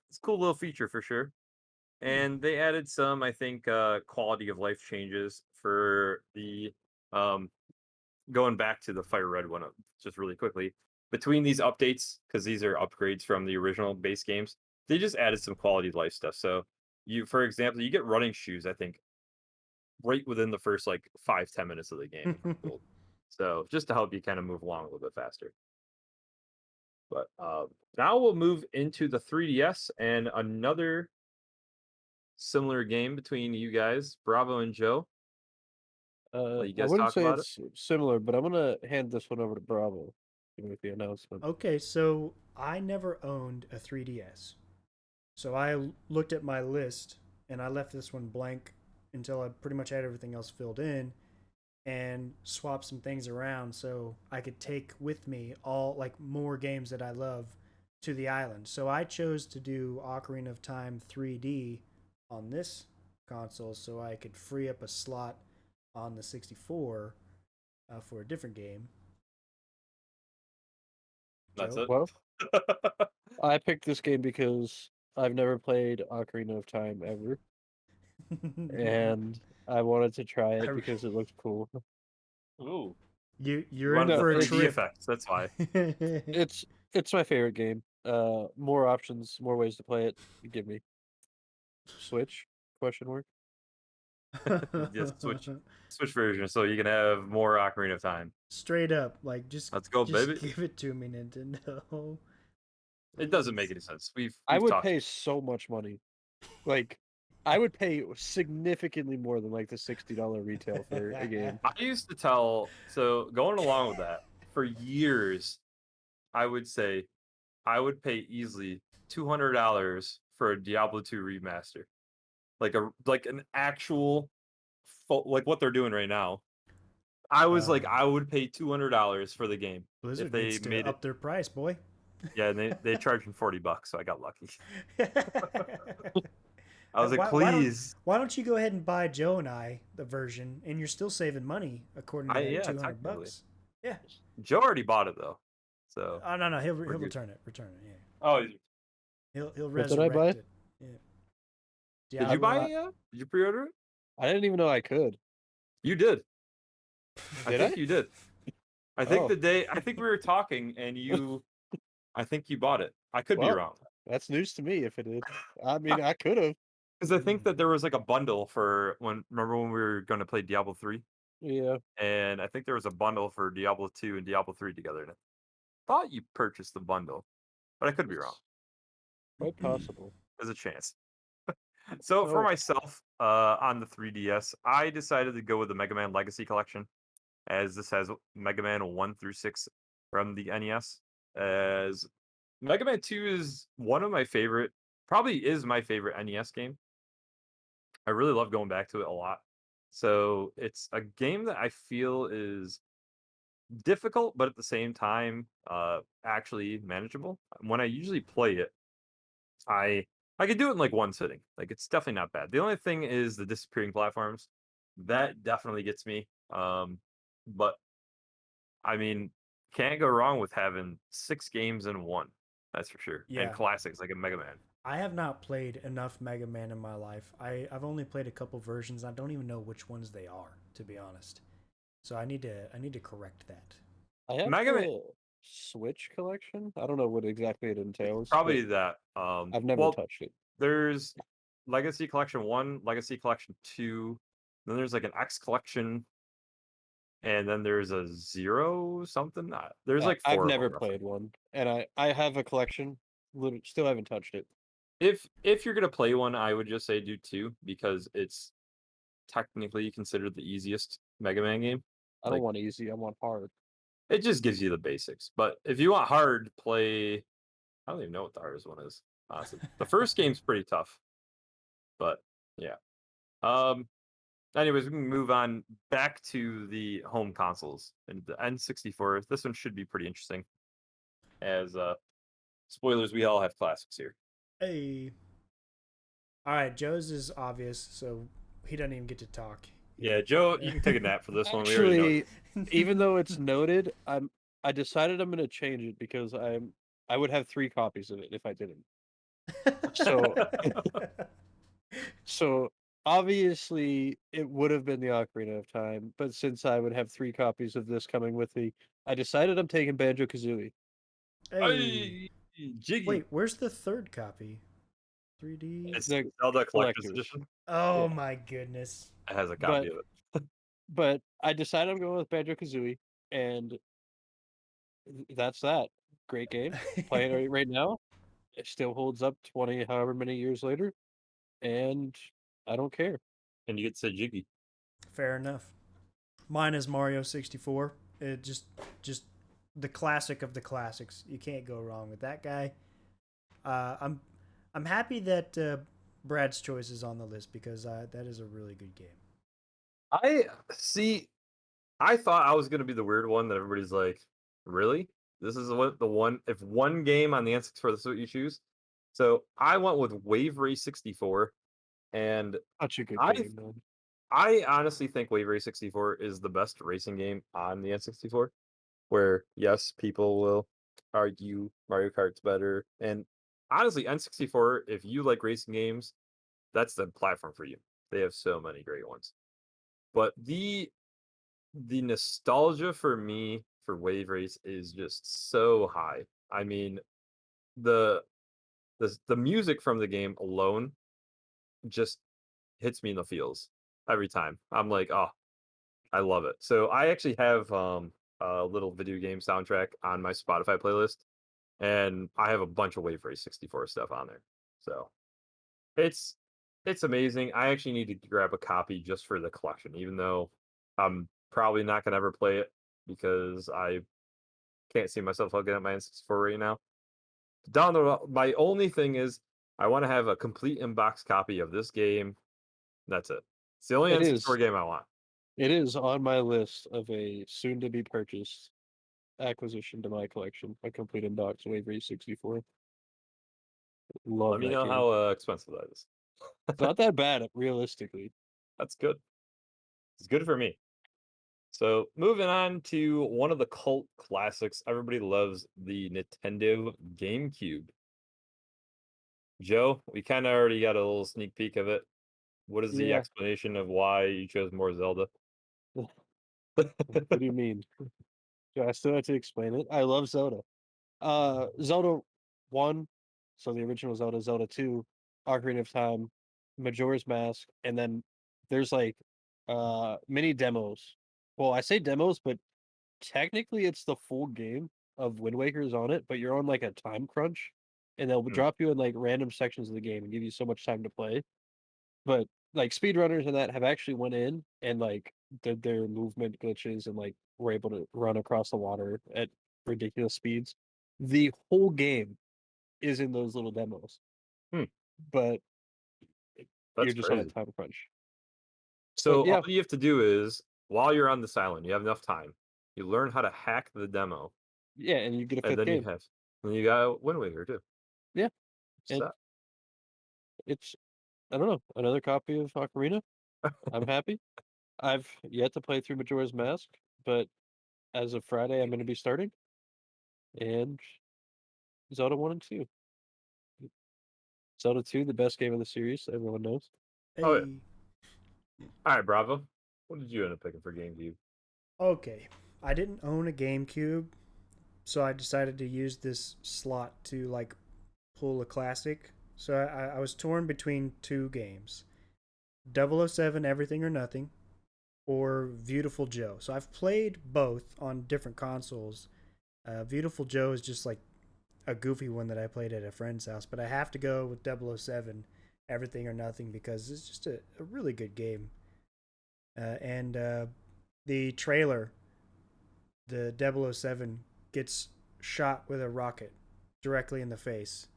It's a cool little feature for sure. And they added some, I think, quality of life changes for the um going back to the Fire Red one just really quickly. Between these updates, because these are upgrades from the original base games, they just added some quality of life stuff. So you, for example, you get running shoes, I think, right within the first like 5-10 minutes of the game in Heart Gold. So just to help you kind of move along a little bit faster. But now we'll move into the 3DS and another similar game between you guys, Bravo and Joe. Let you I guys wouldn't talk say about it. it's similar, but I'm gonna hand this one over to Bravo with the announcement. Okay, so I never owned a 3DS. So I looked at my list and I left this one blank until I pretty much had everything else filled in and swapped some things around so I could take with me all like more games that I love to the island. So I chose to do Ocarina of Time 3D on this console so I could free up a slot on the 64 for a different game. That's Joe? it. Well, I picked this game because I've never played Ocarina of Time ever, and I wanted to try it because it looked cool. Ooh. You're You in wanted No, the for a 3D trip. effects, that's why. It's my favorite game. More options, more ways to play it. You give me Switch? Question mark. Just switch version so you can have more Ocarina of Time. Straight up, like just Let's go, just baby. give it to me, Nintendo. It doesn't make any sense. I We've would talked. pay so much money. Like, I would pay significantly more than like the $60 retail for a game. I used to tell, so going along with that, for years, I would say I would pay easily $200 for a Diablo 2 remaster. Like an actual like what they're doing right now. I was like, I would pay $200 for the game if Blizzard they needs to made it. up their price, boy. Yeah, and they charged me $40, so I got lucky. I was like, why don't please. why don't you go ahead and buy Joe and I the version, and you're still saving money according to that Yeah, 200 technically. bucks. Yeah. Joe already bought it though, so Oh no, he'll we're good. return it. Return it. Yeah. Oh, He'll What did I buy? resurrect it. Yeah. did you buy it? Diablo. Did you pre-order it? I didn't even know I could. You did. I Did think I? you did. I think Oh. I think we were talking and I think you bought it. I could be Well, wrong. that's news to me if it is. I mean, I could have. Because I think that there was like a bundle for remember when we were going to play Diablo 3? Yeah. And I think there was a bundle for Diablo 2 and Diablo 3 together. And I thought you purchased the bundle, but I could be wrong. Quite possible. There's a chance. So for Oh. myself, on the 3DS, I decided to go with the Mega Man Legacy Collection, as this has Mega Man 1 through 6 from the NES. As Mega Man 2 is one of my favorite, probably is my favorite NES game. I really love going back to it a lot. So it's a game that I feel is difficult, but at the same time, actually manageable. When I usually play it, I I could do it in like one sitting. Like it's definitely not bad. The only thing is the disappearing platforms. That definitely gets me. But I mean, can't go wrong with having 6 games in one. That's for sure. Yeah. And classics like a Mega Man. I have not played enough Mega Man in my life. I've only played a couple versions. I don't even know which ones they are, to be honest. So I need to correct that. I have Mega Man, the Switch collection. I don't know what exactly it entails. probably but that. I've never Well, touched it. there's Legacy Collection 1, Legacy Collection 2, then there's like an X Collection, and then there's a Zero something. There's like 4 I've of never them, roughly. played one, and I have a collection. Still haven't touched it. If you're gonna play one, I would just say do 2 because it's technically considered the easiest Mega Man game. I don't Like, want easy. I want hard. it just gives you the basics. But if you want hard, play. I don't even know what the hardest one is. Honestly, the first game's pretty tough. But yeah. Anyways, we can move on back to the home consoles and the N64. This one should be pretty interesting. As spoilers, we all have classics here. Hey. All right, Joe's is obvious, so he doesn't even get to talk. Yeah, Joe, you can take a nap for this one. We already know. Actually, even though it's noted, I decided I'm gonna change it because I would have 3 copies of it if I didn't. So obviously it would have been the Ocarina of Time, but since I would have 3 copies of this coming with me, I decided I'm taking Banjo-Kazooie. Hey. Jiggy. Wait, where's the third copy? 3D. It's the Zelda Collector's collectors. Edition. Oh Yeah. my goodness. It has a copy But- of it. But I decided I'm going with Banjo-Kazooie, and that's that. Great game. Playing it right now. It still holds up 20 however many years later, and I don't care. And you get to say Jiggy. Fair enough. Mine is Mario 64. It just the classic of the classics. You can't go wrong with that guy. I'm happy that Brad's choice is on the list because that is a really good game. I see. I thought I was gonna be the weird one that everybody's like, really? This is what the one. If one game on the N64, this is what you choose. So I went with Wave Race 64, and Such a good I game, man. I honestly think Wave Race 64 is the best racing game on the N64. Where yes, people will argue Mario Kart's better, and honestly, N64, if you like racing games, that's the platform for you. They have so many great ones. But the nostalgia for me for Wave Race is just so high. I mean, the the music from the game alone just hits me in the feels every time. I'm like, oh, I love it. So I actually have a little video game soundtrack on my Spotify playlist, and I have a bunch of Wave Race 64 stuff on there. So it's amazing. I actually need to grab a copy just for the collection, even though I'm probably not gonna ever play it because I can't see myself hooking up my N64 right now. Down the my only thing is I want to have a complete inbox copy of this game. That's it. It's the only It N64 is. game I want. It is on my list of a soon-to-be purchased acquisition to my collection. A complete inbox Wave Race 64. Love Let me that know game. how expensive that is. It's not that bad, realistically. That's good. It's good for me. So moving on to one of the cult classics, everybody loves the Nintendo GameCube. Joe, we kind of already got a little sneak peek of it. What is the Yeah. explanation of why you chose more Zelda? What do you mean? Do I still have to explain it? I love Zelda. Zelda 1, so the original Zelda, Zelda 2, Ocarina of Time, Majora's Mask, and then there's like mini demos. Well, I say demos, but technically it's the full game of Wind Waker's on it, but you're on like a time crunch, and they'll drop you in like random sections of the game and give you so much time to play. But like speedrunners and that have actually went in and like did their movement glitches and like were able to run across the water at ridiculous speeds. The whole game is in those little demos. Hmm. But That's you're just on a crazy. time crunch. So yeah. all you have to do is, while you're on this island, you have enough time. You learn how to hack the demo, Yeah, and you get a and fifth then game. you got Wind Waker too. Yeah. And So, it's I don't know, another copy of Ocarina. I'm happy. I've yet to play through Majora's Mask, but as of Friday I'm gonna be starting. And Zelda 1 and 2. Zelda 2, the best game of the series, everyone knows. Oh, yeah. Hey, All right, Bravo. What did you end up picking for GameCube? okay. I didn't own a GameCube, so I decided to use this slot to like pull a classic. So I was torn between two games: 007 Everything or Nothing, or Beautiful Joe. So I've played both on different consoles. Beautiful Joe is just like a goofy one that I played at a friend's house, but I have to go with 007 Everything or Nothing because it's just a really good game. And the trailer, the 007 gets shot with a rocket directly in the face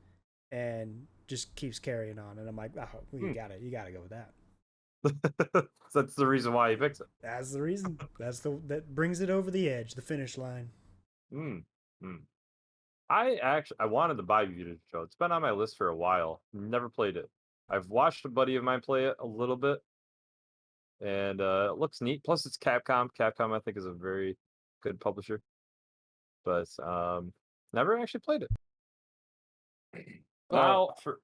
and just keeps carrying on. And I'm like, oh, well, you gotta go with that. That's the reason why he picks it. That's the reason. That brings it over the edge, the finish line. Mm. Mm. I wanted to buy Beautiful Joe. It's been on my list for a while. Never played it. I've watched a buddy of mine play it a little bit, and it looks neat. Plus, it's Capcom. Capcom, I think, is a very good publisher, but never actually played it. Now for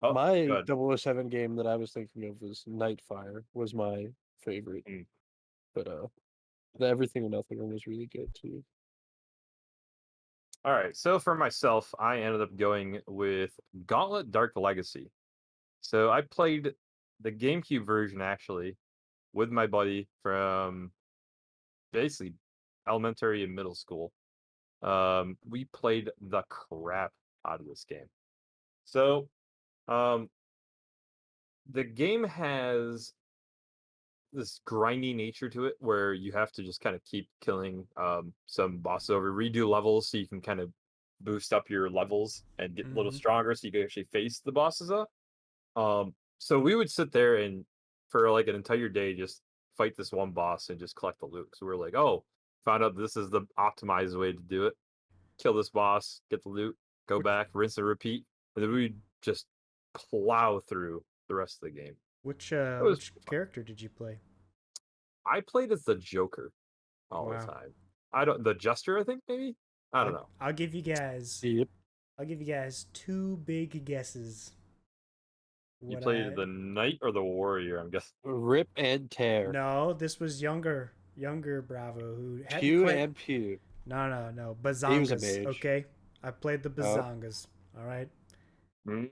go My ahead. 007 game that I was thinking of was Nightfire, was my favorite. Mm. But the Everything or Nothing one was really good too. All right, so for myself, I ended up going with Gauntlet Dark Legacy. So I played the GameCube version actually with my buddy from basically elementary and middle school. We played the crap out of this game. So, the game has this grindy nature to it where you have to just kind of keep killing some bosses over, redo levels so you can kind of boost up your levels and get a little stronger so you can actually face the bosses up. So we would sit there and for like an entire day just fight this one boss and just collect the loot. So we're like, oh, found out this is the optimized way to do it. Kill this boss, get the loot, go back, rinse and repeat, and then we just plow through the rest of the game. Which It was which character did you play? I played as the Joker all the Wow. time. I don't the Jester, I think maybe. I don't know. I'll give you guys. Yep. I'll give you guys two big guesses. You played the Knight or the Warrior, I'm guessing. Rip and Tear. No, this was younger Bravo who hadn't Pew quite... and Pew. No. He was a Bazongas. mage. Okay, I played the Bazongas. All right, Mm,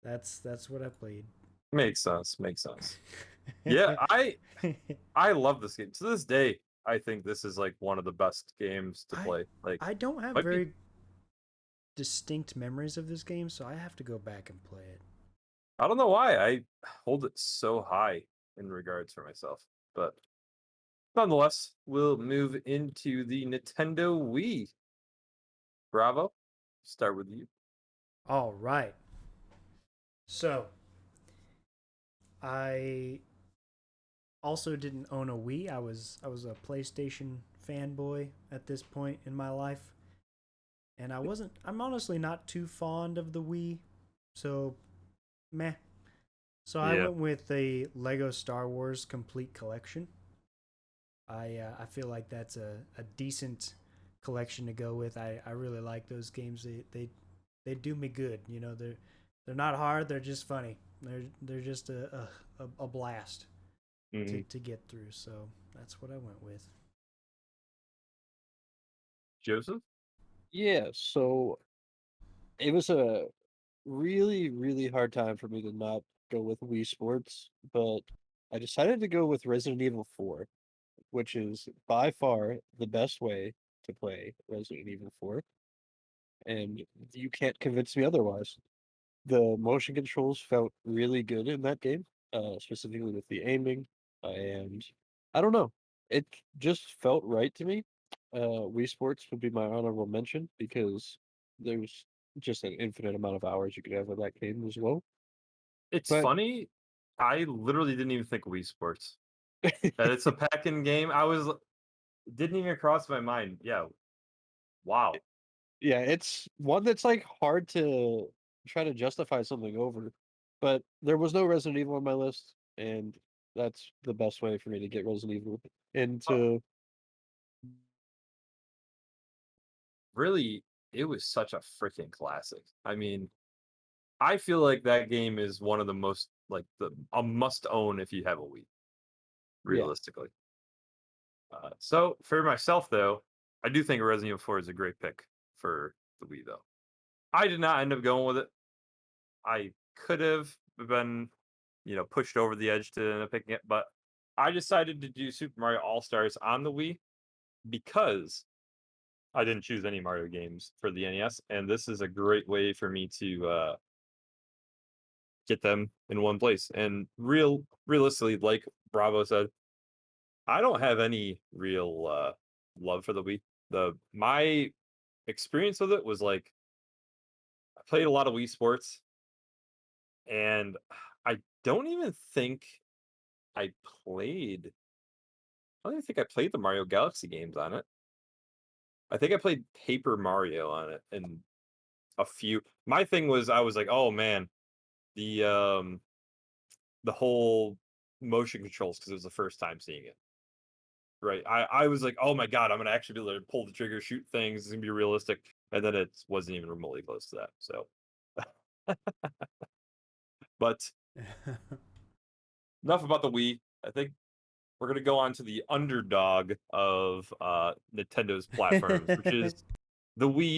that's what I played. makes sense. Yeah, I love this game. To this day, I think this is like one of the best games to play. Like I don't have might be- very distinct memories of this game, so I have to go back and play it. I don't know why I hold it so high in regards for myself, but nonetheless, we'll move into the Nintendo Wii. Bravo, start with you. All right. So, I also didn't own a Wii. I was a PlayStation fanboy at this point in my life. And I'm honestly not too fond of the Wii. So, meh. So I Yeah. went with the Lego Star Wars Complete Collection. I feel like that's a decent collection to go with. I really like those games. They do me good. You know, they're not hard. They're just funny. They're just a blast to get through. So that's what I went with. Joseph? Yeah, so it was a really, really hard time for me to not go with Wii Sports, but I decided to go with Resident Evil 4, which is by far the best way to play Resident Evil 4, and you can't convince me otherwise. The motion controls felt really good in that game, specifically with the aiming, and I don't know, it just felt right to me. Wii Sports would be my honorable mention because there's just an infinite amount of hours you could have with that game as well. It's But funny. I literally didn't even think Wii Sports. That it's a pack-in game. Didn't even cross my mind. Yeah. Wow. yeah, it's one that's like hard to try to justify something over. But there was no Resident Evil on my list, and that's the best way for me to get Resident Evil into. Really, it was such a freaking classic. I mean, I feel like that game is one of the most like a must own if you have a Wii, Yeah. realistically. So for myself though, I do think Resident Evil 4 is a great pick for the Wii though. I did not end up going with it. I could have been, pushed over the edge to end up picking it, but I decided to do Super Mario All Stars on the Wii because I didn't choose any Mario games for the NES, and this is a great way for me to get them in one place. And realistically, like Bravo said, I don't have any real love for the Wii. My experience with it was like I played a lot of Wii Sports, and I don't even think I played. I don't even think I played the Mario Galaxy games on it. I think I played Paper Mario on it and a few. My thing was I was like, oh man, the the whole motion controls because it was the first time seeing it. Right. I was like, oh my god, I'm gonna actually be able to pull the trigger, shoot things, it's gonna be realistic. And then it wasn't even remotely close to that. So but enough about the Wii. I think we're gonna go on to the underdog of Nintendo's platforms, which is the Wii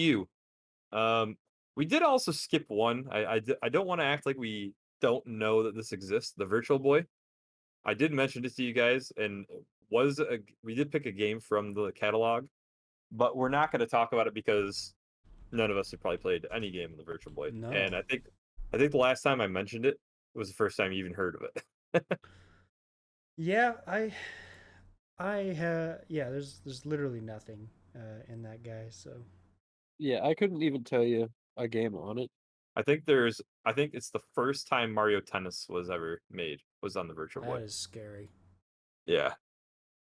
U. We did also skip one. I don't want to act like we don't know that this exists. The Virtual Boy. I did mention it to you guys, and we did pick a game from the catalog, but we're not going to talk about it because none of us have probably played any game in the Virtual Boy. No. And I think the last time I mentioned it was the first time you even heard of it. Yeah, yeah, there's literally nothing in that guy, so Yeah, I couldn't even tell you a game on it. I think it's the first time Mario Tennis was ever made was on the Virtual that Boy. is scary. Yeah.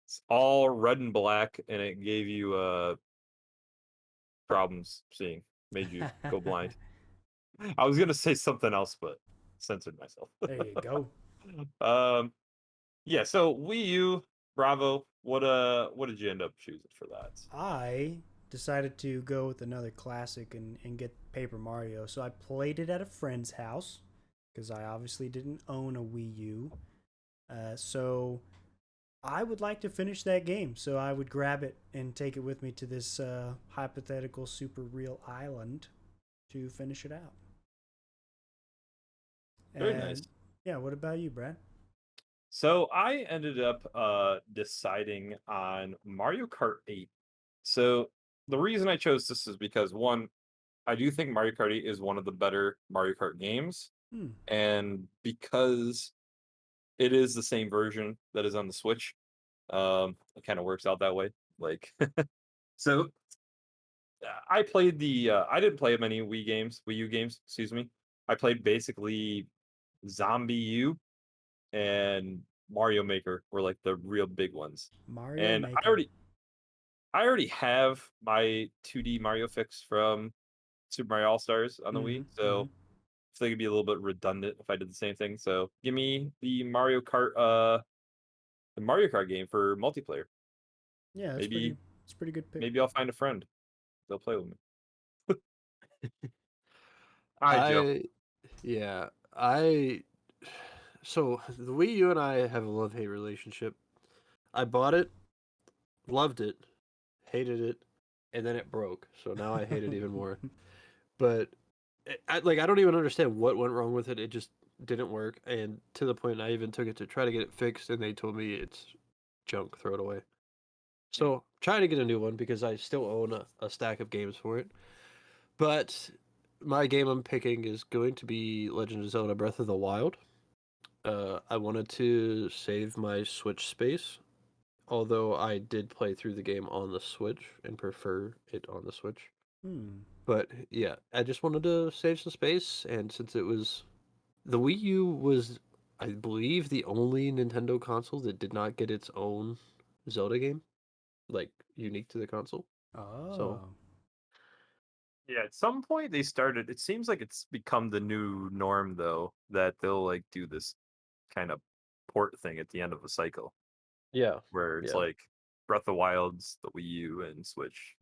It's all red and black, and it gave you problems seeing, made you go blind. I was gonna say something else, but censored myself. There you go. Yeah. So Wii U, Bravo. What did you end up choosing for that? I decided to go with another classic and get Paper Mario. So I played it at a friend's house because I obviously didn't own a Wii U. So I would like to finish that game. So I would grab it and take it with me to this hypothetical super real island to finish it out. Very And nice. yeah, what about you, Brad? So I ended up deciding on Mario Kart 8. So the reason I chose this is because one, I do think Mario Kart 8 is one of the better Mario Kart games, Hmm. and because it is the same version that is on the Switch, it kind of works out that way. Like, so I didn't play many Wii U games, excuse me. I played basically Zombie U and Mario Maker were like the real big ones. Mario And Maker. I already have my 2D Mario fix from Super Mario All Stars on the Wii, so I think it'd be a little bit redundant if I did the same thing. So give me the Mario Kart game for multiplayer. Yeah, that's Maybe pretty good pick. maybe I'll find a friend. They'll play with me. All right, Joe. Yeah, I so the Wii U and I have a love-hate relationship. I bought it, loved it, hated it, and then it broke. So now I hate it even more. But I don't even understand what went wrong with it. It just didn't work, and to the point I even took it to try to get it fixed, and they told me it's junk, throw it away. So trying to get a new one because I still own a stack of games for it. But my game I'm picking is going to be Legend of Zelda: Breath of the Wild. I wanted to save my Switch space, although I did play through the game on the Switch and prefer it on the Switch. Hmm. But yeah, I just wanted to save some space, and since it was the Wii U was, I believe, the only Nintendo console that did not get its own Zelda game, like unique to the console. So Oh. Yeah, at some point they started. It seems like it's become the new norm, though, that they'll like do this kind of port thing at the end of a cycle, yeah, where it's yeah, like Breath of the Wild's the Wii U and Switch.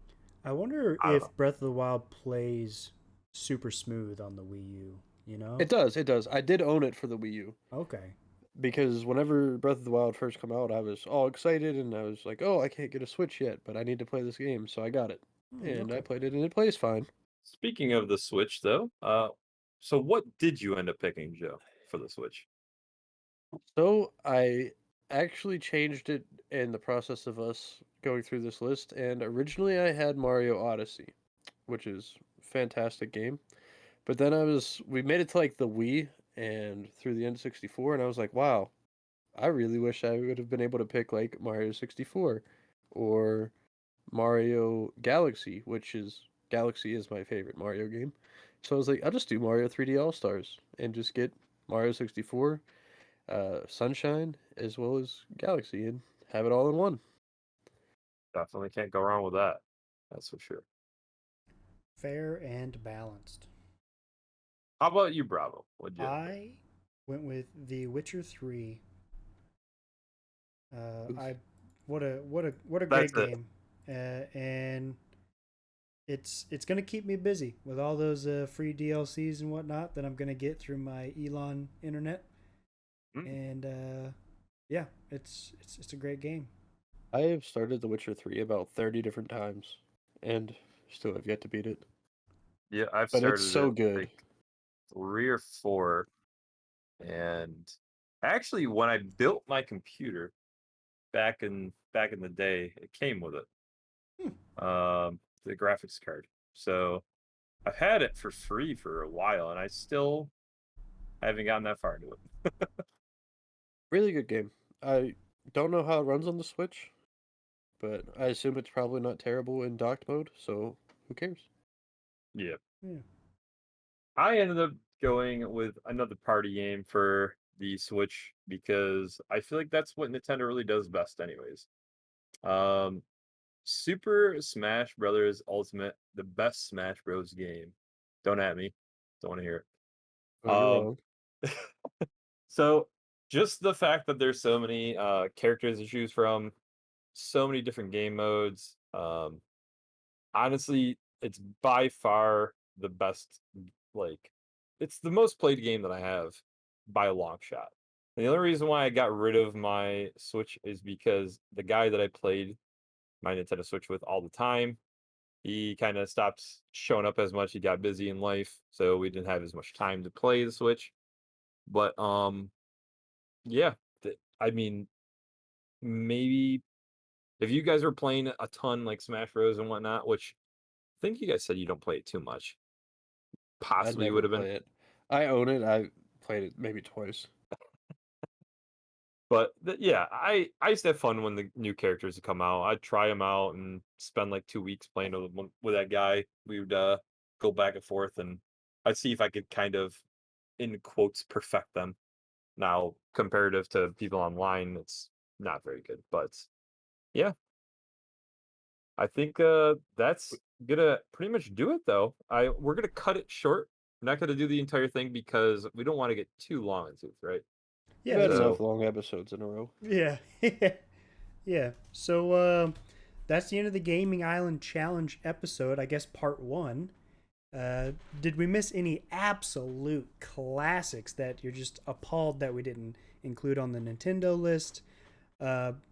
I wonder I don't if know. Breath of the Wild plays super smooth on the Wii U. You know? It does. It does. I did own it for the Wii U Okay. because whenever Breath of the Wild first come out, I was all excited and I was like, "Oh, I can't get a Switch yet, but I need to play this game," so I got it and I Okay. played it and it plays fine. Speaking of the Switch, though, so what did you end up picking, Joe, for the Switch? So I actually changed it in the process of us going through this list, and originally I had Mario Odyssey, which is a fantastic game. But then we made it to like the Wii and through the N64, and I was like, wow, I really wish I would have been able to pick like Mario 64 or Mario Galaxy, Galaxy is my favorite Mario game. So I was like, I'll just do Mario 3D All Stars and just get Mario 64, Sunshine, as well as Galaxy, and have it all in one. Definitely can't go wrong with that. That's for sure. Fair and balanced. How about you, Bravo? What'd you end up picking? I went with The Witcher 3. Oof. I what a That's great it. game. And it's gonna keep me busy with all those free DLCs and whatnot that I'm gonna get through my Elon internet. Mm, And yeah, it's a great game. I have started The Witcher 3 about 30 different times, and still have yet to beat it. yeah, I've But it's started so it, I good. think, 3 or 4, and actually, when I built my computer back in the day, it came with Hmm. it, the graphics card. So I've had it for free for a while, and I still haven't gotten that far into it. Really good game. I don't know how it runs on the Switch, but I assume it's probably not terrible in docked mode, so who cares? Yeah. Yeah. I ended up going with another party game for the Switch because I feel like that's what Nintendo really does best anyways. Um, Super Smash Brothers Ultimate, the best Smash Bros. Game. Don't at me. Don't want to hear it. Oh, you're wrong. So just the fact that there's so many characters to choose from, so many different game modes. Honestly, it's by far the best. Like, it's the most played game that I have by a long shot. And the only reason why I got rid of my Switch is because the guy that I played my Nintendo Switch with all the time, he kind of stopped showing up as much. He got busy in life, so we didn't have as much time to play the Switch. But yeah, I mean, maybe if you guys were playing a ton like Smash Bros and whatnot, which I think you guys said you don't play it too much, I possibly never would have been. play it. I own it. I played it maybe twice. But yeah, I used to have fun when the new characters would come out. I'd try them out and spend like 2 weeks playing with that guy. We would go back and forth, and I'd see if I could kind of, in quotes, perfect them. Now, comparative to people online, it's not very good. But yeah, I think that's gonna pretty much do it though. We're gonna cut it short. We're not gonna do the entire thing because we don't want to get too long into it, right? We've Yeah, had that's enough So long episodes in a row. yeah. Yeah. So that's the end of the Gaming Island Challenge episode, I guess part 1. Did we miss any absolute classics that you're just appalled that we didn't include on the Nintendo list?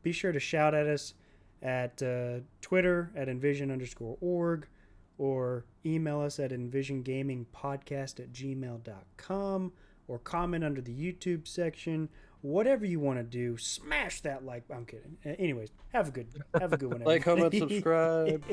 Be sure to shout at us at Twitter at envision_org or email us at envisiongamingpodcast@gmail.com or comment under the YouTube section. Whatever you want to do, smash that like. I'm kidding. Anyways, have a good one, Like, comment, everybody. subscribe.